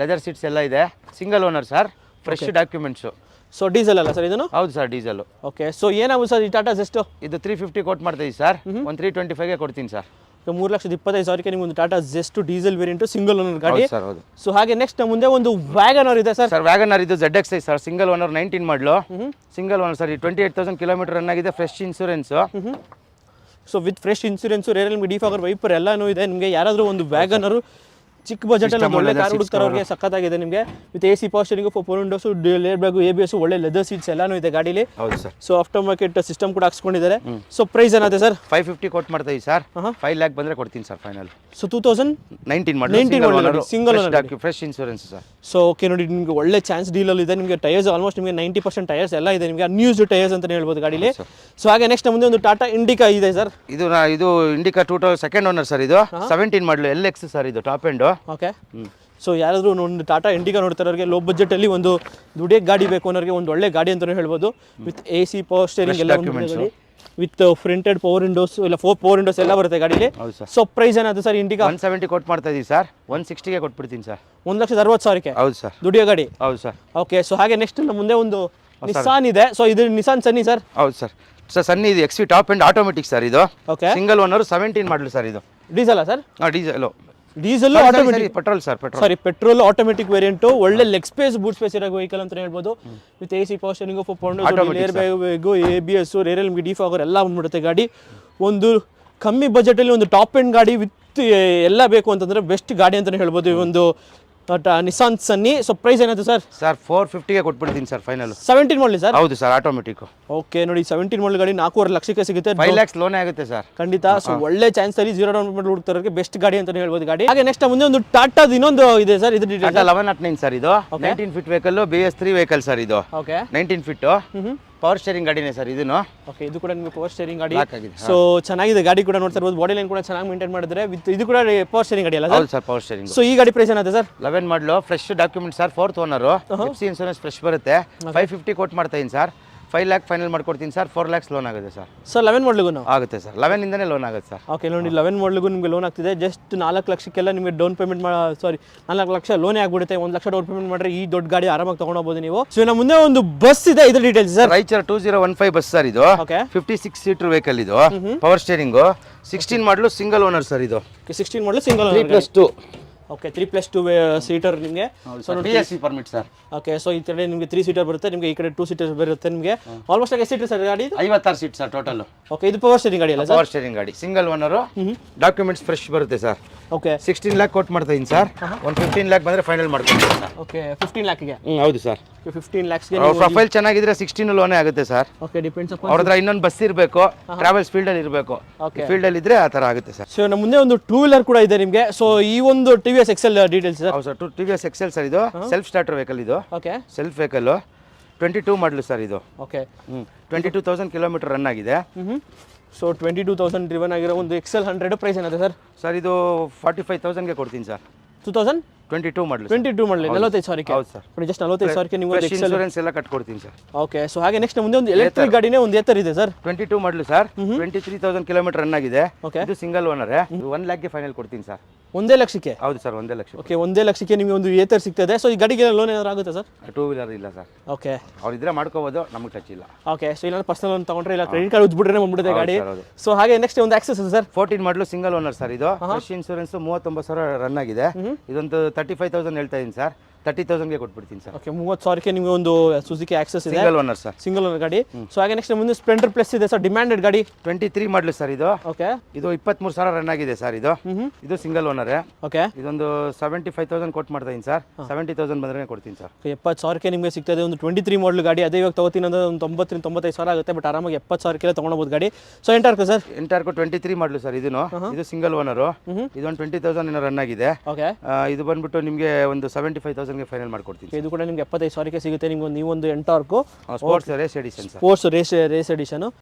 ಲೆದರ್ ಸೀಟ್ಸ್ ಎಲ್ಲ ಇದೆ. Single owner sir, fresh documents. So diesel ಅಲ್ಲ ಸರ್ ಇದನ್ನು? ಹೌದು ಸರ್, ಡೀಸೆಲ್. ಓಕೆ, ಸೊ ಏನಾಗುತ್ತೆ ಸರ್ ಈ ಟಾಟಾ ಜೆಸ್ಟ್? ಇದು 350 ಕೋಟ್ ಮಾಡ್ತಾ ಇದ್ದೀವಿ ಸರ್, ಒಂದು 325ಗೆ ಕೊಡ್ತೀನಿ ಸರ್. 3,25,000ಕ್ಕೆ ನಿಮ್ಗೆ ಒಂದು Tata just diesel variant single owner ಗಾಡಿ ಸರ್. ಹೌದು. ಸೊ ಹಾಗೆ ನೆಕ್ಸ್ಟ್ ಮುಂದೆ ಒಂದು ವ್ಯಾಗನರ್ ಇದೆ ಸರ್. ಸರ್ ವ್ಯಾಗನರ್ ಇದು ZXi sir, single owner 19 model. Single owner sir, 28,000 kilometre run ಆಗಿದೆ, fresh insurance. So with fresh insurance, rear ಎಲ್ಮೆಟ್, ಡಿಫಾಗರ್, ವೈಪರ್ ಎಲ್ಲನೂ ಇದೆ. ನಿಮಗೆ ಯಾರಾದರೂ ಒಂದು ವ್ಯಾಗನರು ಚಿಕ್ಕ ಬಜೆಟಲ್ಲಿ ಒಳ್ಳೆ ಕಾರ್ ಹುಡುಕ್ತಾರವ್ರಿಗೆ ಸಖತ್ತಾಗಿದೆ. ನಿಮಗೆ with AC power steering, 4 windows, air bag, ABS, ಒಳ್ಳೆ ಲೆದರ್ ಸೀಟ್ಸ್ ಎಲ್ಲಾನು ಇದೆ ಗಾಡೀಲಿ. ಹೌದು sir. So after market system ಕೂಡ ಹಾಕ್ಸ್ಕೊಂಡಿದ್ದಾರೆ. ಸೊ ಪ್ರೈಸ್ ಏನಾದೆ ಸರ್? 550 ಕೋಟ್ ಮಾಡ್ತಾ ಇದ್ದೀವಿ ಸರ್, 5 ಲ್ಯಾಕ್ ಬಂದರೆ ಕೊಡ್ತೀನಿ ಸರ್ ಫೈನಲ್. ಸೊ 2019 ಮಾಡಲು single owner, fresh insurance sir. So okay ನೋಡಿ, ನಿಮಗೆ ಒಳ್ಳೆ ಚಾನ್ಸ್ ಡೀಲಲ್ಲಿ ಇದೆ. ನಿಮಗೆ ಟೈರ್ಸ್ ಆಲ್ಮೋಸ್ಟ್ ನಿಮಗೆ 90% ಟೈರ್ಸ್ ಎಲ್ಲ ಇದೆ, ನಿಮಗೆ ಅನ್ಯೂಸ್ಡ್ ಟೈರ್ಸ್ ಅಂತ ಹೇಳ್ಬೋದು ಗಾಡೀಲಿ. ಸೊ ಹಾಗೆ ನೆಕ್ಸ್ಟ್ ಮುಂದೆ ಒಂದು ಟಾಟಾ ಇಂಡಿಕಾ ಇದೆ ಸರ್. ಇದು ಇಂಡಿಕಾ 2000 ಸೆಕೆಂಡ್ ಓನರ್ ಸರ್, ಇದು 17 ಮಾಡಲು LX ಸರ್, ಇದು ಟಾಪ್ ಎಂಡ್. ಓಕೆ, ಸೊ ಯಾರಾದರೂ ಒಂದು ಟಾಟಾ ಇಂಡಿಕಾ ನೋಡ್ತಾರವ್ರಿಗೆ, ಲೋ ಬಜೆಟಲ್ಲಿ ಒಂದು ದುಡಿಯೋಕ್ಕೆ ಗಾಡಿ ಬೇಕು ಅನ್ನೋರಿಗೆ ಒಂದು ಒಳ್ಳೆ ಗಾಡಿ ಅಂತಲೇ ಹೇಳ್ಬೋದು. ವಿತ್ AC ಪವರ್ ಸ್ಟೇರಿಂಗ್ ಎಲ್ಲ ಗಾಡಿ, ವಿತ್ ಫ್ರಂಟೆಡ್ ಪವರ್ ವಿಂಡೋಸ್ ಇಲ್ಲ 4 ಪವರ್ ವಿಂಡೋಸ್ ಎಲ್ಲ ಬರುತ್ತೆ ಗಾಡೀಲಿ. ಸೊ ಪ್ರೈಸ್ ಏನಾದ್ರು ಸರ್ ಇಂಡಿಕಾ? 170 ಕೋಟ್ ಮಾಡ್ತಾ ಇದೀವಿ ಸರ್, 160ಗೆ ಕೊಟ್ಬಿಡ್ತೀನಿ ಸರ್. 1,60,000ಕ್ಕೆ. ಹೌದು ಸರ್, ದುಡಿಯೋ ಗಾಡಿ. ಹೌದು ಸರ್. ಓಕೆ, ಸೊ ಹಾಗೆ ನೆಕ್ಸ್ಟ್ ಮುಂದೆ ಒಂದು ನಿಸಾನ್ ಇದೆ. ಸೊ ಇದು ನಿಸಾನ್ ಸನ್ನಿ ಸರ್. ಹೌದು ಸರ್. ಸರ್ ಸನ್ನಿ ಇದು XV top end automatic sir, ಇದು okay, single owner 17 model sir. ಇದು diesel sir? Diesel automatic, petrol sir, petrol automatic variant. ಒಳ್ಳೆ ಲೆಗ್ ಸ್ಪೇಸ್, ಬೂಟ್ ಸ್ಪೇಸ್ ಇರೋ vehicle ಅಂತ ಹೇಳ್ಬೋದು. With AC power steering, 4 power windows, air bag, ABS, rear ಎಲ್ಮೆಟ್, defogger ಎಲ್ಲ ಬಂದ್ಬಿಡುತ್ತೆ ಗಾಡಿ. ಒಂದು ಕಮ್ಮಿ ಬಜೆಟಲ್ಲಿ ಒಂದು ಟಾಪ್ ಎಂಡ್ ಗಾಡಿ ವಿತ್ ಎಲ್ಲ ಬೇಕು ಅಂತಂದ್ರೆ ಬೆಸ್ಟ್ ಗಾಡಿ ಅಂತಲೇ ಹೇಳ್ಬೋದು ಈ ಒಂದು ನಿಸಾನ್ ಸನ್ನಿ. ಸೊ ಪ್ರೈಸ್ ಏನಾಯ್ತು ಸರ್? ಸರ್ 450ಗೆ ಕೊಟ್ಬಿಡ್ತೀನಿ ಸರ್ ಫೈನಲ್. 17 ಮಾಡಲಿ ಸರ್? ಹೌದು ಸರ್, ಆಟೋಮೆಟಿಕ್. ಓಕೆ ನೋಡಿ, 17 ಮಾಡಲ್ ಗಾಡಿ 4.5 ಲಕ್ಷಕ್ಕೆ ಸಿಗುತ್ತೆ. 5 ಲ್ಯಾಕ್ಸ್ ಲೋನ್ ಆಗುತ್ತೆ ಸರ್ ಖಂಡಿತ. ಸೊ ಒಳ್ಳೆ ಚಾನ್ಸ್ ಅಲ್ಲಿ 0 ಡೌನ್ ಪೇಮೆಂಟ್ ಹುಡುಕ್ತಾರಕ್ಕೆ ಬೆಸ್ಟ್ ಗಾಡಿ ಅಂತಾನೆ ಹೇಳ್ಬೋದು ಗಾಡಿ. ಹಾಗೆ ನೆಕ್ಸ್ಟ್ ಮುಂದೆ ಒಂದು ಟಾಟಾದ ಇನ್ನೊಂದು ಇದೆ ಸರ್, ಇದು ಡೀಟೇಲ್. 1109 ಸರ್, ಇದು 19 feet vehicle, BS3 vehicle sir. ಇದು ಓಕೆ, 19 ಫೀಟ್ ಪವರ್ ಸ್ಟೇರಿಂಗ್ ಗಾಡಿನೇ ಸರ್ ಇದನ್ನು. ಓಕೆ, ಇದು ಕೂಡ ನಿಮಗೆ ಪವರ್ ಸ್ಟೇರಿಂಗ್ ಗಾಡಿ. ಸೊ ಚೆನ್ನಾಗಿದೆ ಗಾಡಿ ಕೂಡ ನೋಡ್ತಾ ಇರ್ಬೋದು. ಬಾಡಿ ಲೈನ್ ಕೂಡ ಚೆನ್ನಾಗಿ ಮೇಂಟೈನ್ ಮಾಡಿದ್ರೆ. ವಿತ್ ಇದು ಕೂಡ ಪವರ್ ಸ್ಟೇರಿಂಗ್ ಗಾಡಿ ಅಲ್ಲ ಸರ್? ಹೌದು ಸರ್, ಪವರ್ ಸ್ಟೇರಿಂಗ್. ಸೊ ಈ ಗಾಡಿ ಪ್ರೈಸ್ ಏನಾಗುತ್ತೆ ಸರ್? 11 ಮಾಡಲು, fresh document sir, 4th owner, FC insurance fresh ಬರುತ್ತೆ. 550 ಕೋಟ್ ಮಾಡ್ತಾ ಇದ್ದೀನಿ ಸರ್, 5 ಲ್ಯಾಕ್ ಫೈನಲ್ ಮಾಡ್ಕೊಡ್ತೀನಿ ಸರ್. 4 ಲ್ಯಾಕ್ಸ್ ಲೋನ್ ಆಗುತ್ತೆ ಸರ್. ಸರ್ 11 ಮಾಡಲಿಗೂ ಆಗುತ್ತೆ ಸರ್, 11 ಇಂದನೇ ಲೋನ್ ಆಗುತ್ತೆ ಸರ್. ಓಕೆ ನೋಡಿ, 11 ಮಾಡಲಿಗೂ ನಿಮಗೆ ಲೋನ್ ಆಗ್ತಿದೆ. ಜಸ್ಟ್ 4 ಲಕ್ಷಕ್ಕೆಲ್ಲ ನಿಮಗೆ ಡೌನ್ ಪೇಮೆಂಟ್ 4 ಲಕ್ಷ ಲೋನೇ ಆಗ್ಬಿಡುತ್ತೆ. 1 ಲಕ್ಷ ಡೌನ್ ಪೇಮೆಂಟ್ ಮಾಡಿದ್ರೆ ಈ ದೊಡ್ಡ ಗಾಡಿ ಆರಾಮಾಗಿ ತಗೊಂಡೋಗ್ಬೋದು ನೀವು. ಸೊ ನಮ್ಮ ಮುಂದೆ ಒಂದು ಬಸ್ ಇದೆ, ಇದ್ರ ಡೀಟೇಲ್ಸ್ ಸರ್. ರೈಚರ್ 2015 ಬಸ್ ಸರ್, ಇದು 56 ಸೀಟರ್ ವೆಹಿಕಲ್, ಇದು ಪವರ್ ಸ್ಟೇರಿಂಗ್, 16 ಮಾಡಲು, ಸಿಂಗಲ್ ಓನರ್ ಸರ್. ಇದು 16 ಮಾಡಲು, ಸಿಂಗಲ್ ಓನರ್, 3+2. ಓಕೆ, 3+2 ಸೀಟರ್ ನಿಮಗೆ. So BSc permit sir. Okay, so ಈ ಕಡೆ ನಿಮಗೆ 3 ಸೀಟರ್ ಬರುತ್ತೆ, ನಿಮಗೆ ಈ ಕಡೆ 2 ಸೀಟರ್ ಬರುತ್ತೆ. ನಿಮಗೆ ಆಲ್ಮೋಸ್ಟ್ ಎಷ್ಟು ಸೀಟರ್ ಸರ್ ಗಾಡಿ? 56 ಸೀಟ್ ಸರ್ ಟೋಟಲ್. ಓಕೆ, ಇದು ಪವರ್ ಸ್ಟೇರಿಂಗ್ ಗಾಡಿ ಅಲ್ಲ ಸರ್? ಪವರ್ ಸ್ಟೇರಿಂಗ್ ಗಾಡಿ, ಸಿಂಗಲ್ ಓನರ್, ಡಾಕ್ಯುಮೆಂಟ್ಸ್ ಫ್ರೆಶ್ ಬರುತ್ತೆ ಸರ್. ಓಕೆ, 16 ಲ್ಯಾಕ್ ಕೊಟ್ಟು ಮಾಡ್ತಾ ಇದ್ದೀನಿ ಸರ್. ಒಂದು 15 ಲ್ಯಾಕ್ ಬಂದರೆ ಫೈನಲ್ ಮಾಡ್ಕೊಡ್ತೀನಿ ಸರ್. ಓಕೆ, 15 ಲ್ಯಾಕ್ಗೆ? ಹೌದು ಸರ್. 15 ಲ್ಯಾಕ್ಸ್ಗೆ ಪ್ರೊಫೈಲ್ ಚೆನ್ನಾಗಿದ್ರೆ 16 ಲೋನೇ ಆಗುತ್ತೆ ಸರ್. ಓಕೆ, ಡಿಪೆಂಡ್ಸ್ ಅಪಾನ್ ಅವ್ರ ಹತ್ರ ಇನ್ನೊಂದು ಬಸ್ ಇರಬೇಕು, ಟ್ರಾವೆಲ್ಸ್ ಫೀಲ್ಡಲ್ಲಿ ಇರಬೇಕು. ಫೀಲ್ಡಲ್ಲಿ ಇದ್ರೆ ಆ ಥರ ಆಗುತ್ತೆ ಸರ್. ಸೊ ನಮ್ಮ ಮುಂದೆ ಒಂದು 2 ವೀಲರ್ ಕೂಡ ಇದೆ ನಿಮಗೆ. ಸೊ ಈ ಒಂದು TVS XL ಡೀಟೇಲ್ಸ್ ಸರ್. ಹೌದು ಸರ್, TVS XL ಸರ್. ಇದು ಸೆಲ್ಫ್ ಸ್ಟಾರ್ಟರ್ ವೆಹಿಕಲ್, ಇದು ಓಕೆ, ಸೆಲ್ಫ್ ವೆಹಿಕಲ್, 22 ಮಾಡಲು ಸರ್. ಇದು ಓಕೆ, 22,000 ಕಿಲೋಮೀಟರ್ ರನ್ ಆಗಿದೆ. ಸೊ 22,000 ಡ್ರಿವನ್ ಆಗಿರೋ ಒಂದು XL 100 ಪ್ರೈಸ್ ಏನಾಗುತ್ತೆ ಸರ್? ಸರ್ ಇದು 45,000ಗೆ ಕೊಡ್ತೀನಿ ಸರ್. 2022 ಮಾಡಲು, 22 ಮಾಡಲಿ, 45,000ಕ್ಕೆ. ಹೌದು ಸರ್, ಜಸ್ಟ್ 45,000ಕ್ಕೆ ನೀವು ಒಂದು XL ಇನ್ಶೂರೆನ್ಸ್ ಎಲ್ಲ ಕಟ್ಕೊಡ್ತೀನಿ ಸರ್. ಓಕೆ, ಸೊ ಹಾಗೆ ನೆಕ್ಸ್ಟ್ ಮುಂದೆ ಒಂದು ಎಲೆಕ್ಟ್ರಿಕ್ ಗಾಡಿನೇ ಒಂದು ಏತರ್ ಇದೆ ಸರ್. 22 ಮಾಡಲು ಸರ್, 23,000 ಕಿಲೋಮೀಟರ್ ರನ್ ಆಗಿದೆ. ಓಕೆ, ಇದು ಸಿಂಗಲ್ ಓನರ್, 1 ಲ್ಯಾಕ್ಗೆ ಫೈನಲ್ ಕೊಡ್ತೀನಿ ಸರ್. 1 ಲಕ್ಷಕ್ಕೆ? ಹೌದು ಸರ್, 1 ಲಕ್ಷ. ಓಕೆ, 1 ಲಕ್ಷಕ್ಕೆ ನಿಮಗೆ ಒಂದು ಏತರ್ ಸಿಗ್ತದೆ. ಸೊ ಈ ಗಾಡಿಗೆ ಲೋನ್ ಏನಾದ್ರು ಆಗುತ್ತೆ ಸರ್? 2 ವೀಲರ್ ಇಲ್ಲ ಸರ್. ಓಕೆ, ಅವ್ರಿದ್ರೆ ಮಾಡ್ಕೋಬೋದು, ನಮಗೆ ಟಚ್ ಇಲ್ಲ. ಓಕೆ, ಸೊ ಇಲ್ಲ ಪರ್ಸನಲ್ ಲೋನ್ ತಗೊಂಡ್ರೆ ಇಲ್ಲ ಕ್ರೆಡಿಟ್ ಕಾರ್ಡ್ ಉಜ್ಬಿಟ್ರೆ ಬಂದ್ಬಿಡುತ್ತೆ ಗಾಡಿ. ಸೊ ಹಾಗೆ ನೆಕ್ಸ್ಟ್ ಒಂದು ಆಕ್ಸೆಸ್ ಸರ್, 14 ಮಾಡಲು, ಸಿಂಗಲ್ ಓನರ್ ಸರ್. ಇದು ಫ್ರೆಶ್ ಇನ್ಶೂರೆನ್ಸ್ 39,000 ರನ್ ಆಗಿದೆ. ಇದೊಂದು 35,000 ಹೇಳ್ತಾ ಇದ್ದೀನಿ ಸರ್, 30,000ಗೆ ಕೊಟ್ಬಿಡ್ತೀನಿ ಸರ್. ಓಕೆ, 30,000ಕ್ಕೆ ನಿಮಗೆ ಒಂದು ಸುಜುಕಿ ಆಕ್ಸೆಸ್ ಇದೆ, single owner sir. Single owner ಗಾಡಿ. ಸೊ ಹಾಗೆ ನೆಕ್ಸ್ಟ್ ಮುಂದೆ ಸ್ಪ್ಲೆಂಡರ್ ಪ್ಲಸ್ ಇದೆ ಸರ್, ಡಿಮ್ಯಾಂಡೆಡ್ ಗಾಡಿ. 23 ಮಾಡಲು ಸರ್. ಇದು ಓಕೆ, ಇದು 23,000 ರನ್ ಆಗಿದೆ ಸರ್. ಇದು ಸಿಂಗಲ್ ಓನರ್. ಓಕೆ, ಇದೊಂದು 75,000 ಕೊಟ್ಟು ಮಾಡ್ತಾ ಇದ್ದೀನಿ ಸರ್. 70,000 ಬಂದ್ರೆ ಕೊಡ್ತೀನಿ ಸರ್. 70,000ಕ್ಕೆ ನಿಮಗೆ ಸಿಗ್ತದೆ ಒಂದು 23 ಮಾಡಲ್ ಗಾಡಿ. ಅದೇ ಇವಾಗ ತಗೋತೀನಿ ಅಂದ್ರೆ ಒಂದು 90,000-95,000 ಆಗುತ್ತೆ, ಬಟ್ ಆರಾಮಾಗಿ 70,000ಕ್ಕೆ ತಗೊಂಡೋಗ್ಬೋದು ಗಾಡಿ. ಸೊ ಎಂಟಾರ್ಕು ಸರ್, ಎಂಟಾರ್ಕು 23 ಮಾಡಲು ಸರ್. ಇದು ಸಿಂಗಲ್ ಓನರ್, ಇದೊಂದು 20,000 ರನ್ ಆಗಿದೆ. ಓಕೆ, ಇದು ಬಂದ್ಬಿಟ್ಟು ನಿಮಗೆ ಒಂದು 75,000ಗೆ ಫೈನಲ್ ಮಾಡ್ಕೊಡ್ತೀನಿ. ಇದು ಕೂಡ ನಿಮ್ಗೆ 75,000ಕ್ಕೆ ಸಿಗುತ್ತೆ. ನಿಮ್ಗೆ ನೀವೊಂದು Ntorq sports race edition, sports race edition.